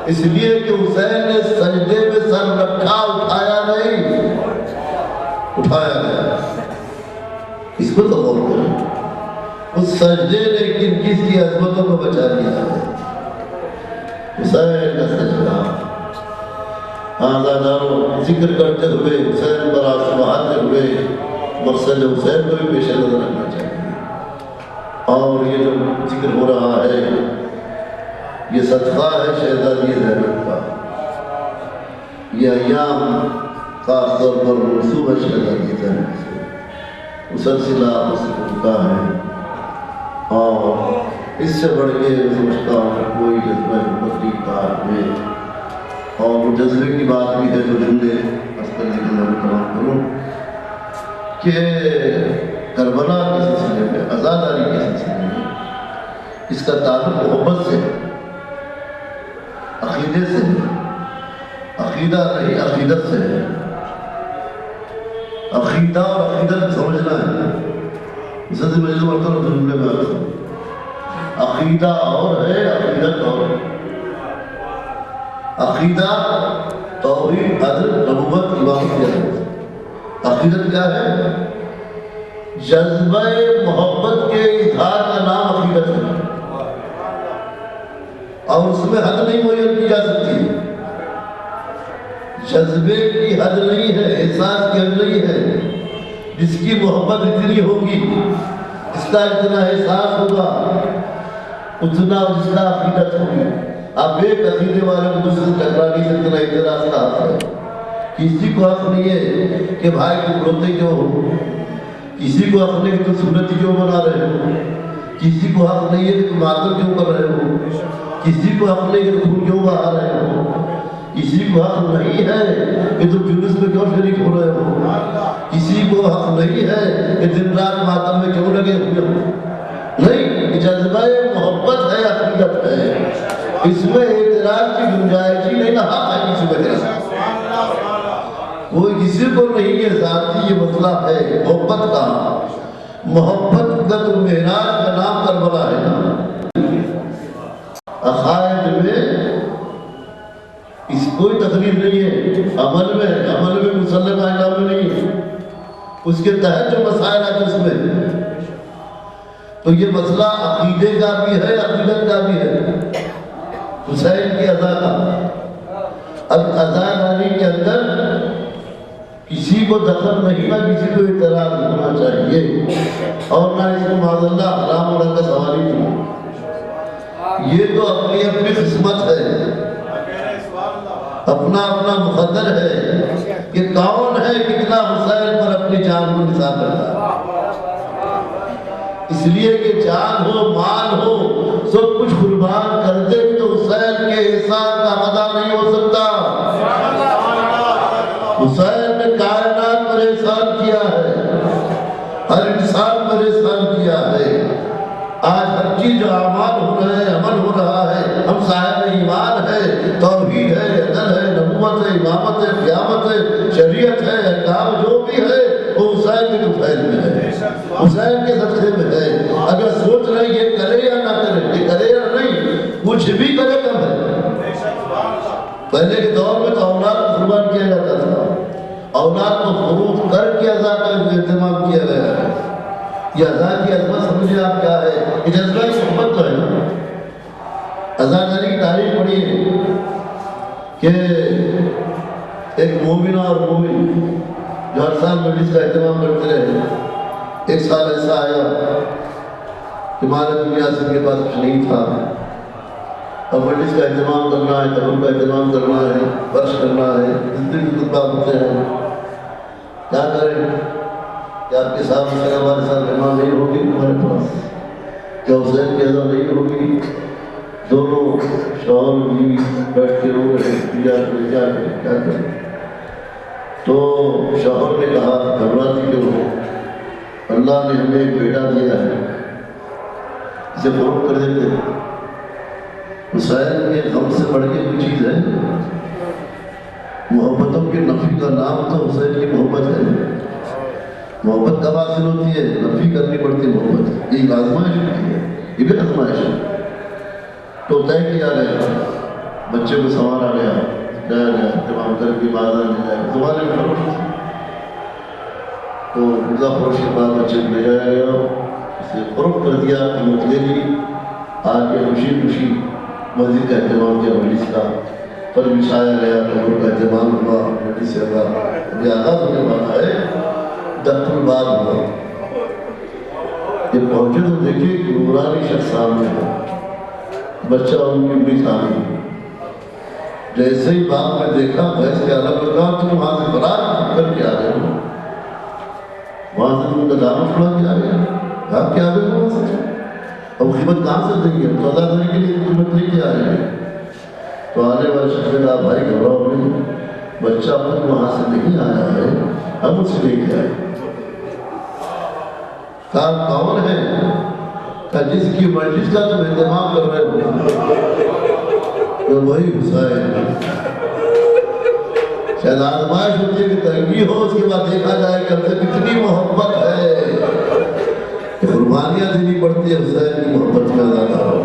اس لیے کہ حسین نے سجدے میں سر رکھا، اٹھایا نہیں، اٹھایا گیا۔ اس کو تو غور کریں، اس سجدے نے کن کس کی عظمتوں کو بچا دیا ہے؟ حسین کا سجدہ۔ آزاداروں ذکر کرتے ہوئے حسین پر آنسو بہاتے ہوئے مقصد حسین کو بھی پیش نظر رکھنا چاہیے۔ اور یہ جو ذکر ہو رہا ہے یہ صدقہ ہے شہزادی زینب کا، یہ ایام خاص طور پر منسوب ہے شہزادی زینب سے، وہ سلسلہ اس کا ہے۔ اور اس سے بڑھ کے سمجھتا ہوں کہ کوئی جذبہ محبت کی کار میں، اور وہ جذبے کی بات بھی ہے جو جملے عرض کرنے کے لیے تمام کروں کہ کربلا کے سلسلے میں، عزاداری کے سلسلے میں اس کا تعلق محبت سے، عقیدے سے، عقیدہ نہیں عقیدت سے ہے۔ عقیدہ اور عقیدت سمجھنا ہے، اسے سے مجھے مرتبہ جملے میں آتا ہے، عقیدہ اور ہے، عقیدت اور ہے۔ عقیدہ توحید، عدل، نبوت، امامت کیا ہے؟ عقیدت کیا ہے؟ جذبہ محبت کے اظہار کا نام عقیدت ہے، اور اس میں حد نہیں معین کی جا سکتی۔ جذبے کی حد نہیں ہے، احساس کی حد نہیں ہے۔ جس کی محبت اتنی ہوگی، جس کا اتنا احساس ہوگا، اتنا جس کا عقیدت ہوگی۔ آپ ایک عقیدے والے کو دوسرے سے ٹکرا نہیں سکتے، نہ اعتراض کا حق ہے۔ کسی کو حق نہیں ہے کہ بھائی تم روتے کیوں ہو، کسی کو حق نہیں کہ تم سنتی کیوں بنا رہے ہو، کسی کو حق نہیں ہے کہ تم ماتم کیوں کر رہے ہو، کسی کو حق نہیں ہے کہ تم کیوں بہا رہے ہو، کسی کو حق نہیں ہے کہ تم جلوس میں کیوں شریک ہو رہے ہو، کسی کو حق نہیں ہے کہ دن رات ماتم میں کیوں لگے ہوئے ہوں. نہیں، یہ جذبہ محبت ہے، عقیدت ہے، اس میں اعتراض کی گنجائش ہی نہیں. حق ہے کسی وجہ کوئی کسی کو نہیں. یہ ذاتی یہ مسئلہ ہے محبت کا. محبت کا تو معراج کا نام کربلا ہے نا. عقائد میں اس کوئی تقریر نہیں ہے، عمل میں مسلم احکام میں نہیں ہے. اس کے تحت جو مسائل آتے اس میں تو یہ مسئلہ عقیدے کا بھی ہے، عقیدت کا بھی ہے. حسین کی ادا کا اب ازاداری کے اندر کسی کو دخل نہیں، نہ کسی کو اعتراض ہونا چاہیے، اور نہ اس کو معاذ اللہ حرام ہونے کا سوال ہی نہیں. یہ تو اپنی اپنی قسمت ہے، اپنا اپنا مقدر ہے کہ کون ہے کتنا حسین پر اپنی جان کو نثار کرتا ہے. اس لیے کہ جان ہو مال ہو سب کچھ قربان کر دے بھی تو حسین کے احسان کا ادا نہیں ہو سکتا. حسین نے کائنات پر احسان کیا ہے، ہر انسان پر احسان کیا ہے. آج ہر چیز جو اعمال ہو رہے ہیں، عمل ہو رہا ہے، ہم صاحب ایمان ہے، توحید ہے، عدل ہے، نبوت ہے، امامت ہے، قیامت ہے، شریعت ہے، احکام جو بھی ہے وہ حسین کے طفیل میں ہے، حسین کے صدقے میں ہے. اگر سوچ رہے یہ کرے یا نہ کرے، یہ کرے یا نہیں، کچھ بھی کرے کم ہے. پہلے کے دور میں تو اولاد کو قربان کیا جاتا تھا، اولاد کو فروخت کر کے عزا کا اہتمام کیا گیا ہے. یہ عزا کی عظمت سمجھے آپ کیا ہے؟ یہ جذبہ کی محبت تو ہے نا. عزاداری کی تاریخ پڑھی ہے کہ ایک مومن اور مومن جو ہر سال مجلس کا اہتمام کرتے رہے. ایک سال ایسا آیا کہ مال دنیا سے کے پاس کچھ نہیں تھا، اب مجلس کا اہتمام کرنا ہے، تقریب کا اہتمام کرنا ہے، برش کرنا ہے، زندگی کی خطبہ ہوتے ہیں. کیا کریں کہ آپ کے ساتھ ہمارے ساتھ مہمان نہیں ہوگی تمہارے پاس، کیا حسین کی ادا نہیں ہوگی. دونوں شوہر بیوی بیٹھ کے رو رہے کیا کریں. تو شوہر نے کہا گھبراتی کیوں، اللہ نے ہمیں ایک بیٹا دیا ہے، اسے فروخت کر دیتے. حسین کے غم سے بڑھ کے کوئی چیز ہے؟ محبتوں کے نفی کا نام تو حسین کی محبت ہے. محبت کب حاصل ہوتی ہے؟ نفی کرنی پڑتی محبت. یہ آزمائش ہوتی ہے، یہ بھی آزمائش ہے. تو طے کیا گیا، بچے کو سنوارا گیا، جایا گیا، اہتمام کر کے بازار لے جائے. زمانے میں فروخت تو مرزا فروش کے بعد بچے کو لے جایا گیا، اسے فروخت کر دیا، قیمت لے لی. آ کے خوشی خوشی مسجد کا اہتمام کیا، مجلس کا پر بچھایا گیا، کمر کا اہتمام ہوا. مجلس سے ابھی آغاز ہونے والا ہے، دخل الباب ہوا. یہ پہنچے تو دیکھیے کہ نورانی شخص سامنے ہے، بچہ ان کی بھی سامنے. جیسے ہی باپ نے دیکھا بھینس کے عالم میں کہا تم وہاں سے برات کر کے آ رہے ہو، وہاں سے تم کا دامن چھڑا کے آ رہے ہیں، آپ کیا آ رہے ہو وہاں سے؟ اب قیمت کہاں سے دیں گے؟ ہم تو ادا کرنے کے لیے قیمت لے کے آ رہے ہیں. تو آنے والے شخص نے کہا بھائی گھبراؤ نہیں، بچہ خود وہاں سے نہیں آیا ہے، ہم اسے لے کے آئے. کہا کون ہے؟ کہا جس کی مجلس کا تم اہتمام کر رہے ہو تو وہی حسین. شاید آزمائش ہوتی ہے کہ تنگی ہو، اس کے بعد دیکھا جائے کہ ہم سے کتنی محبت ہے. قربانیاں دینی پڑتی ہے حسین کی محبت میں زیادہ ہو.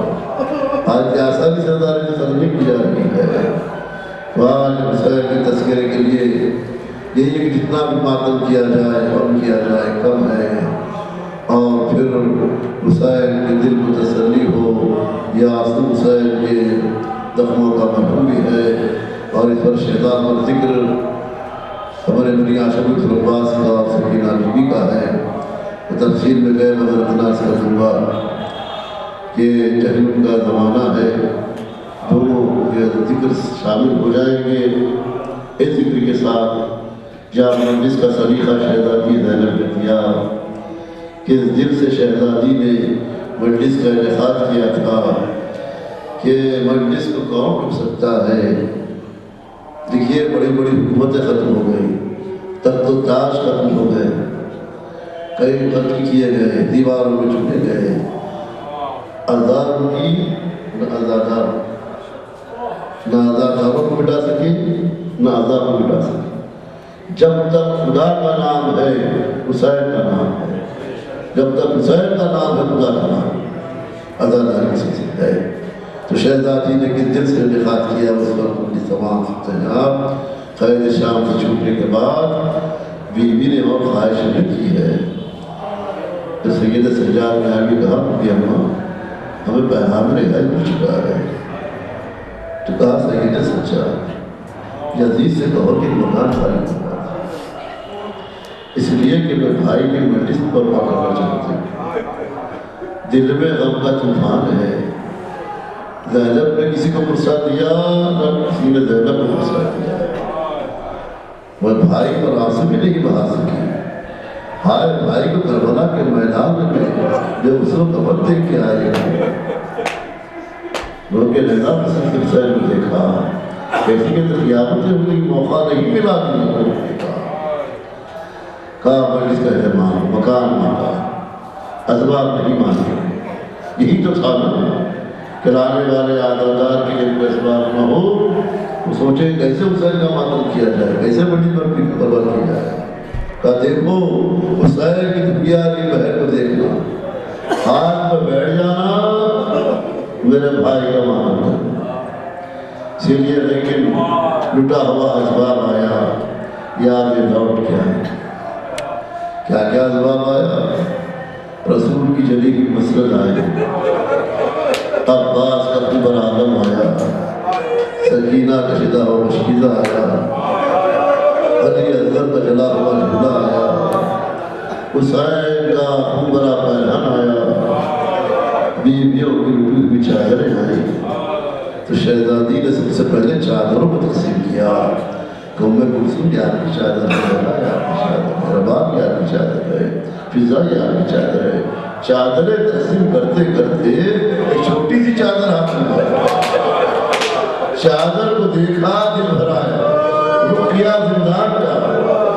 آج کی آسانی سے ادارے میں ترغیب کی جا رہی ہے. تو آج حسین کے تذکرے کے لیے یہی کہ جتنا بھی ماتم کیا جائے اور کیا جائے کم ہے. اور پھر حسین کے دل کو تسلی ہو، یا حسین کے زخموں کا مرہم بھی ہے. اور اس پر شہداء پر ذکر ہمارے بنی عاشق العباس کا اور سکینہ بیوی کا ہے. تفصیل میں گئے مگر اتنا سے دوں کہ جہنم کا زمانہ ہے، دونوں یہ ذکر شامل ہو جائیں گے. اس ذکر کے ساتھ جہاں مجلس کا سلیقہ شہزادی زینب نے دیا، کس دل سے شہزادی نے مجلس کا انعقاد کیا تھا کہ مجلس کو کون رک سکتا ہے. دیکھیے بڑی بڑی حکومتیں ختم ہو گئی، تب تو تاش ختم ہو گئے، کئی قتل کیے گئے، دیواروں میں چھپے گئے، آزاد کی نہ آزادار، نہ آزاداروں کو مٹا سکے نہ آزاد کو مٹا سکے۔ جب تک خدا کا نام ہے حسین کا نام ہے، جب تک حسین کا نام ہے خدا کا نام آزاداری سے ہے۔ تو شہزادی نے کس دل سے انتخاب کیا اس وقت ان کی تمام جناب خیر شام سے چھوٹنے کے بعد بیوی نے اور خواہش نے کی ہے۔ تو سید سجاد نے آگے کہا کہ ہمیں پیغام رہائی مل چکا ہے۔ تو کہا سید سجاد یزید سے کہو کہ مکان خالی کروا دے، اس لیے کہ میں بھائی کی مجلس پر واقع چاہتے ہیں، دل میں غم کا طوفان ہے۔ زینب نے کسی کو غصہ دیا نہ کسی نے زینب کو غصہ دیا، وہ بھائی پر آنسو بھی نہیں بہا سکی۔ ہائے بھائی کو کربلا کے میدان میں جب اس کو قبر دیکھ کے آئے لوگ کے نظام حسن کے حسین نے دیکھا کیسی کہ قیامت میں انہیں موقع نہیں ملا کہا مجلس کا اہتمام مکان مانگا، اسباب نہیں مانگے۔ یہی تو تھا نا کہ لانے والے عادتدار کے لیے اسباب نہ ہو، وہ سوچے کیسے حسین کا ماتم کیا جائے، کیسے بڑی پر پرور کیا جائے۔ کہا دیکھو حسین کی پیاری بہن کو دیکھنا، ہاتھ میں بیٹھ جانا، میرے بھائی کا ماتم کرنا۔ اسی لیے لیکن لٹا ہوا اسباب آیا، یاد لوٹ کے آئے۔ کیا کیا اسباب آیا؟ رسول کی جلی کی مسجد آئے، عباس کا قبر آدم آیا، سکینہ کا شدہ و مشکیزہ آیا، علی اصغر کا جلا ہوا جھولا آیا، حسین کا عمرہ پہلن آیا، بیویوں کی لٹی ہوئی چادریں آئی۔ تو شہزادی نے سب سے پہلے چادروں کو تقسیم کیا کہ ام کلثوم یار کی چادر ہے، یار کی چادر ہے، رباب یار کی چادر ہے، فضا یار کی چادر ہے۔ چادریں تقسیم کرتے کرتے ایک چھوٹی سی چادر ہاتھ میں آئی، چادر کو دیکھا دل بھر آیا، رقیہ زندان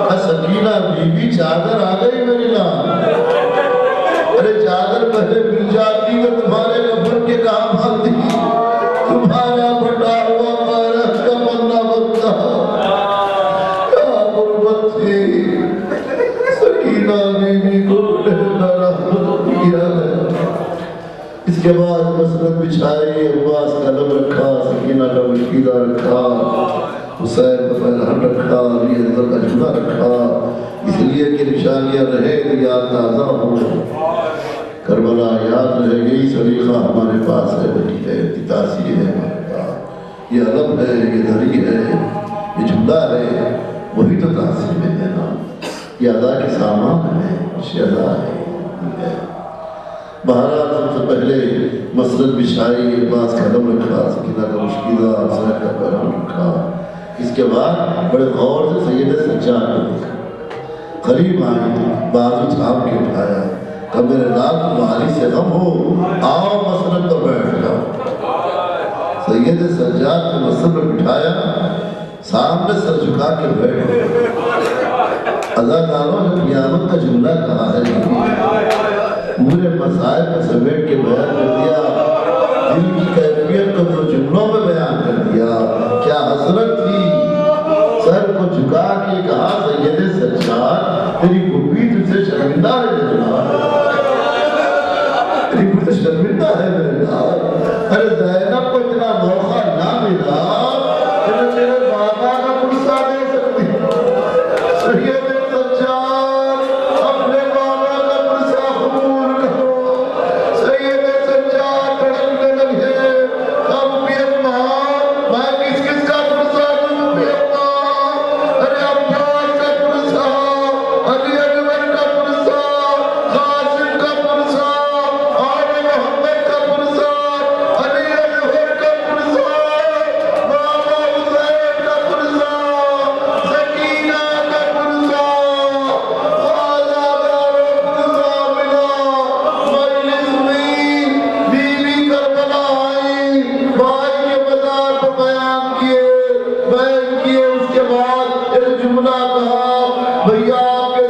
کا سکینہ بی بی چادر آ گئی میری نام۔ ارے چادر پہلے مل جاتی تو تمہارے کفن کے کام آتی، تمہارا پھٹا ہوا پیرس کا پنہ بنتا، کیا غربت تھی سکینہ بی بی کو ڈھیلا رحمت کیا ہے۔ اس کے بعد مسند بچھائی، عباس کا لب رکھا، سکینہ کا مشکیدہ رکھا، حسین کا پہلن رکھا، علی اصغر کا جھولا رکھا، اس لیے کہ نشانیاں رہے تو یاد تازہ ہو۔ کربلا یاد رہ گئی، سلیقہ ہمارے پاس ہے، بڑی ہے، تاثیر ہے ہمارے پاس، یہ علم ہے، یہ دھری ہے، یہ جھولا ہے، وہی تو تاثیر میں ہے نا، یہ ادا کے سامان ہے، شہزا ہے۔ بہرحال سب سے پہلے مسند بچھائی، عباس کا قدم رکھا، سکینہ کا مشکیزہ، حسین کا پہلن رکھا۔ اس کے بعد بڑے غور سے سید سجاد کو دیکھا، قریب آئی، بازو تھام کے اٹھایا کہ میرے لال تمہاری سے غم ہو، آؤ مسند پر بیٹھ جاؤ۔ سید سجاد کو مسند پر بٹھایا، سامنے سر جھکا کے بیٹھ گئے۔ عزاداروں نے قیامت کا جملہ کہا ہے، پورے مسائل کو سمیٹ کے بیان کر دیا، دل کی کیفیت کو دو جملوں میں بیان کر دیا۔ کیا حسرت تھی، سر کو جھکا کے کہا سید سجاد تیری پھوپھی تجھ سے شرمندہ ہے میرے، تیری پھوپھی سے شرمندہ ہے میرے۔ ارے زینب کو اتنا موقع نہ ملا کہ میں تیرے بابا کا پرسہ دے سکتی، سید سجاد اپنے بابا کا پرسہ قبول کرو۔ سید سجاد کڑکنے لگے،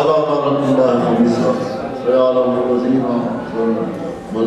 اللهم رب الله خميسا يا رب وزيما من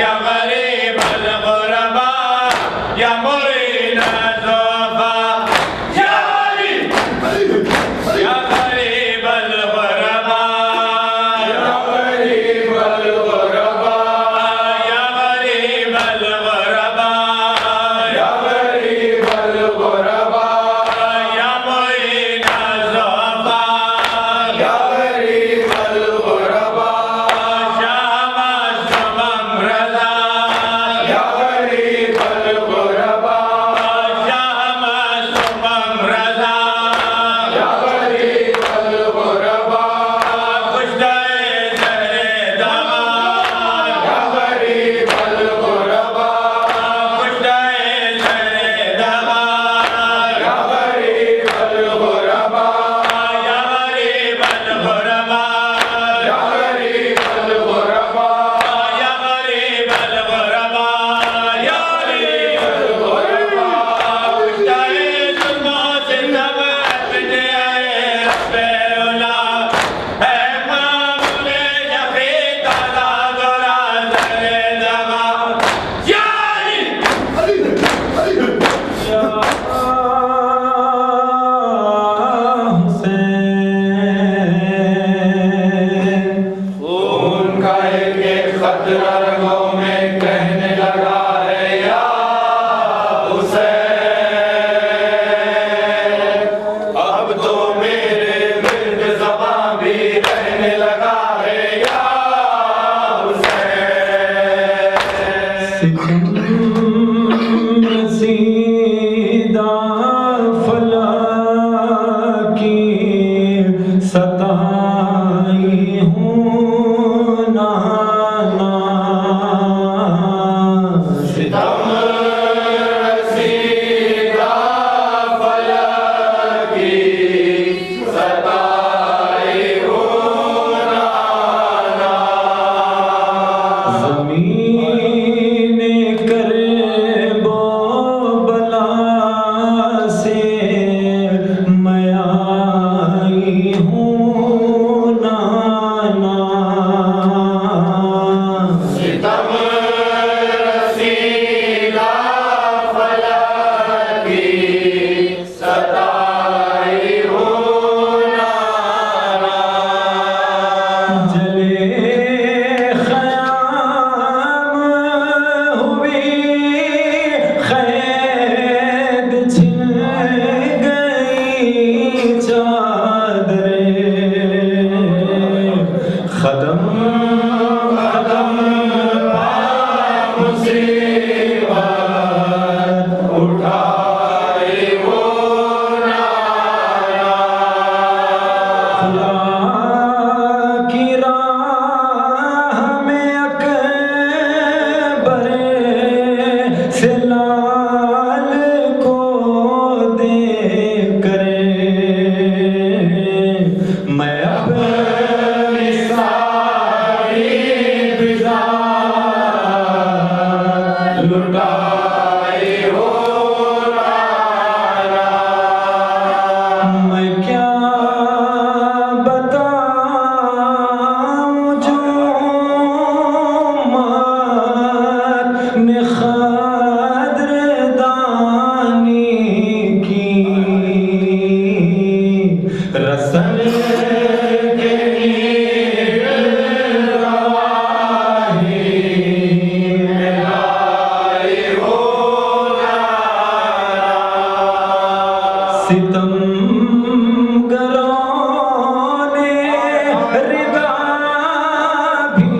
یا غریب الغربا یا مرید الضعفا یا علی یا غریب الغربا یا غریب الغربا یا غریب الغربا یا غریب الغربا یا مرید الضعفا یا غریب الغربا شاہ معصوم رضا یا غریب الغربا شاہ معصوم رضا یا غریب الغربا کشتۂ زہر دغا یا غریب الغربا کشتۂ زہر دغا یا غریب الغربا یا غریب الغربا یا غریب الغربا یا غریب الغربا یا غریب الغربا کشتۂ ظلم و ستم اپنے رب اولا اے معمول شفیع تعالیٰ گورا زہر دغا یا علی خون کا ایک خطرہ رگوں میں کہنے لگا ہے یا حسین اب تو میرے ورد زباں بھی رہنے لگا ہے یا حسین رسیدہ فلا کی ستائی ہوں نانا ستم رسیدہ فلک کی ستائی ہوں نانا زمین کرب و بلا سے میں آئی ہوں نانا ستم رسیدہ فلک کی ستائی ہوں نانا جلے خیام ہوئی قید چھن گئی چادر خدم قدم پا مصیبت اٹھائی ہوں نانا خدا کی راہ میں اکبر سے لال کو دے کر میں اپنی ساری بزا لٹائی ہوں نانا میں کیا بتاؤں جو مات نے خادر دانی کی رسل کے لیے رواہی لائی ہوں نانا ستم گروں نے ردا بھی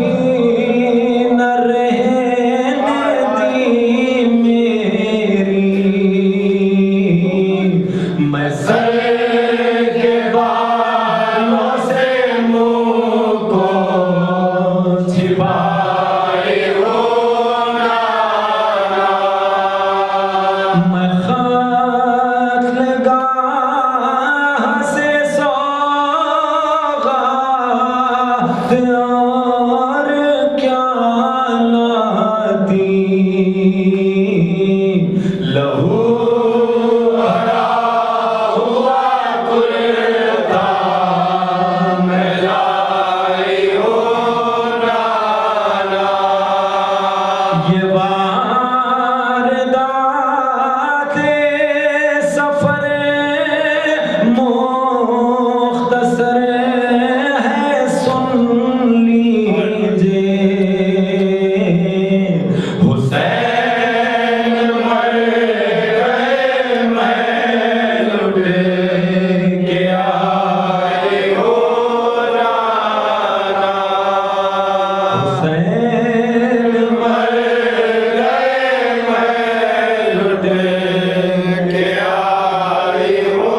نہ رہنے دی میری میں سر کے بالوں سے منہ کو چھپائے ہوں نانا میں خط لگا سے سوغات اور کیا لاتی لہو بھرا ہوا کرتا میں لائی ہوں نانا یہ واردات سفر مختصر ہے سن لیجئے حسین مر گئے میں لٹ کے آئے ہو رانا حسین مر گئے میں لٹ کے آئے ہو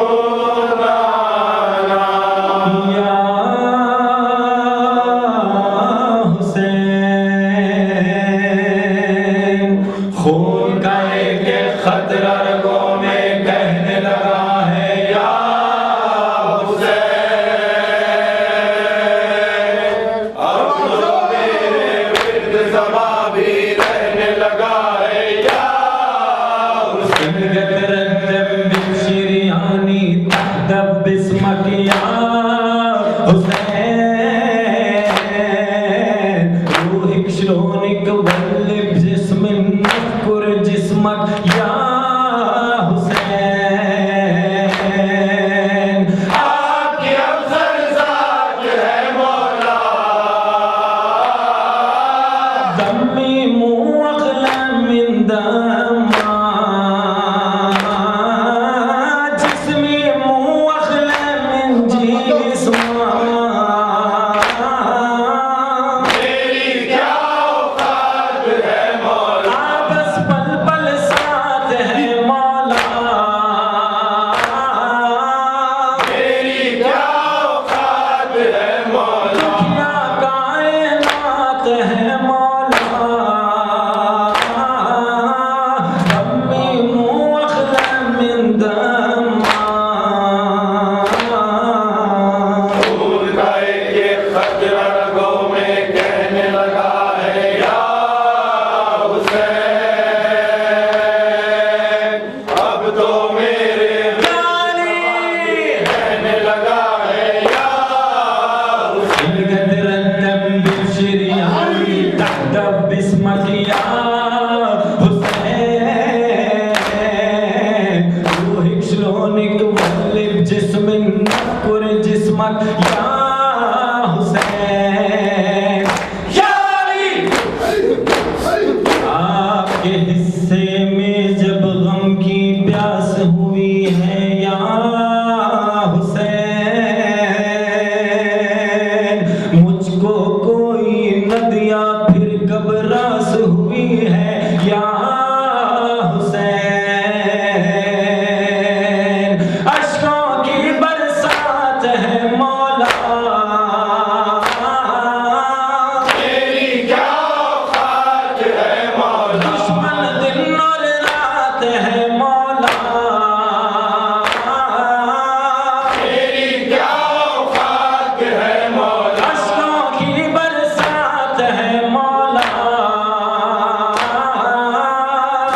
رانا یا حسین خون کا ایک خطرہ رگوں میں کہنے لگا ہے یا حسین اب تو میرے ورد زباں بھی رہنے لگا ہے یا حسین ترتب بشریانی تحدب بسمک یا حسین روحک شلونک ولب جسم نفکر جسمک یا حسین آپ کی افضل ذات ہے مولا دمی موغلا من دما جسمی موغلا من جسما میری کیا اوقات ہے مولا بس پل پل ساتھ ہے مولا میری کیا اوقات ہے مولا کیا کائنات ہے مولا دمی موغلا من دما خون کا ایک خطرہ رگوں میں کہنے لگا ہے یا حسین اب تو میرے کہنے لگا ہے یا حسین ترتب بشریانی تحدب بسمک یا حسین روحک شلونک ولب جسم نفکر جسمک یا حسین یا علی آپ کے حصے میں جب غم کی پیاس ہوئی ہے یا حسین مجھ کو کوئی نہ دیا پھر کب راس ہوئی ہے یا حسین اشکوں کی برسات ہے مولا میری کیا اوقات ہے مولا دشمن دن اور رات ہے مولا میری کیا اوقات ہے مولا اشکوں کی برسات ہے مولا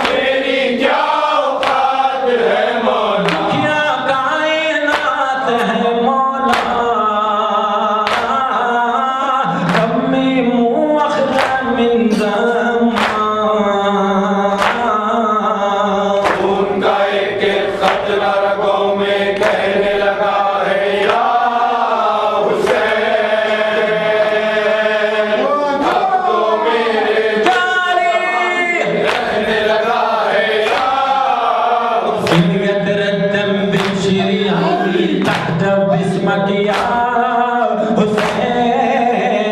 میری کیا اوقات ہے مولا کیا کائنات ہے مولا دمی موغلا من دما خون کا ایک خطرہ رگوں میں کہنے لگا ہے یا حسین اب تو میرے کہنے لگا ہے یا حسین ترتب بشریانی تحدب بسمک یا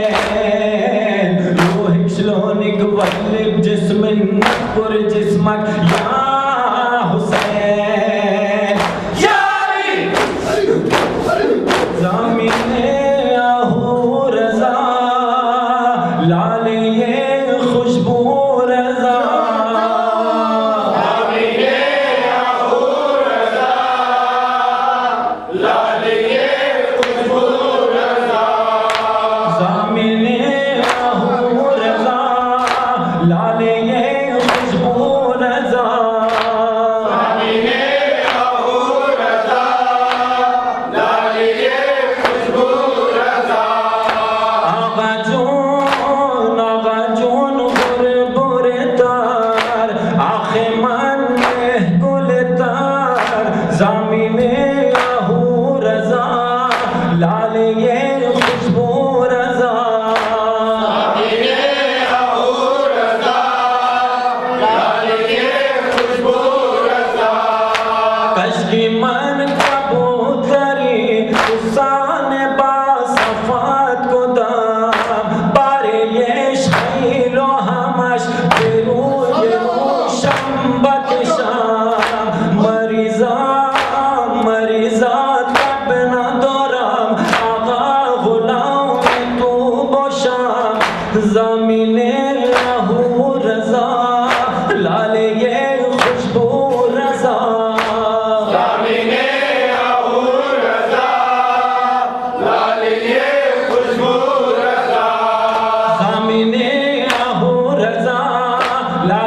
حسین روحک شلونک ولب جسم نفکر جسمک یا حسین یا علی زمین آہو رضا لال یہ خوشبو رضا زمین آہو رضا لال یہ خوشبو رضا زمین آہو رضا لال یہ خوشبو رضا زمین آہو رضا لال یہ خوشبو رضا آغا جون بر بر تو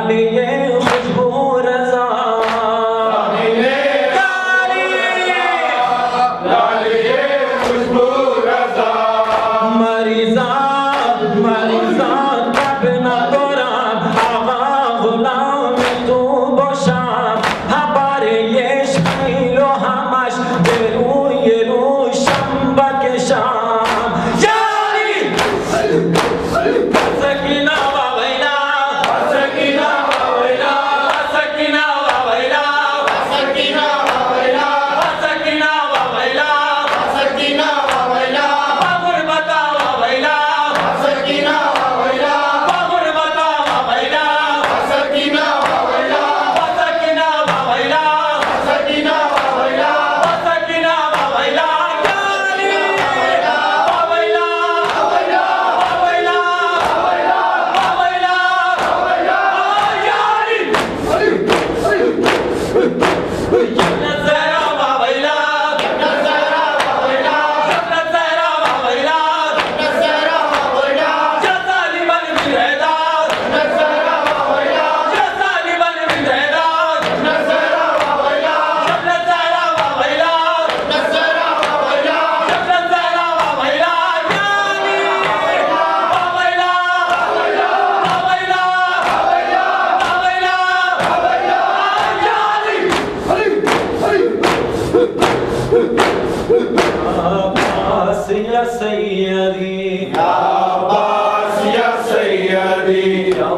ڈالیے خوشبو رضا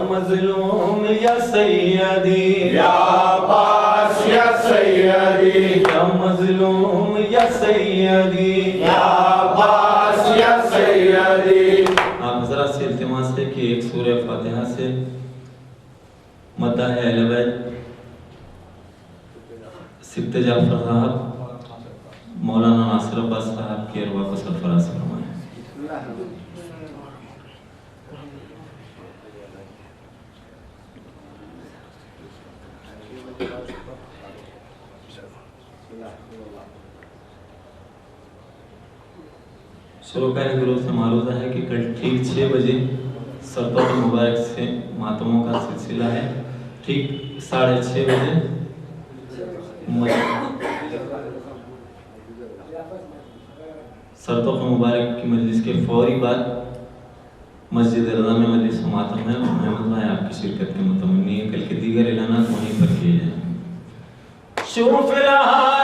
مظلوم یا سیدی یا عباس یا سیدی یا مظلوم یا سیدی یا عباس یا سیدی. آپ حضرات سے التماس ہے کہ ایک سورہ فاتحہ سے مدح اہل بیت سبت جعفر صاحب مولانا ناصر عباس صاحب کی ارواح کو سرفراز فرمائیں. شروع گروہ سے معلوم ہے کہ کل ٹھیک 6 بجے سرپت مبارک سے ماتموں کا سلسلہ ہے. ٹھیک 6:30 بجے سرپت مبارک کی مجلس کے فوری بعد مسجد رضا میں مجلس ماتم ہے. محمد بھائی آپ کی شرکت کے متمنی ہے. کل کے دیگر اعلانات وہیں پر کیے جائیں. شوف رہا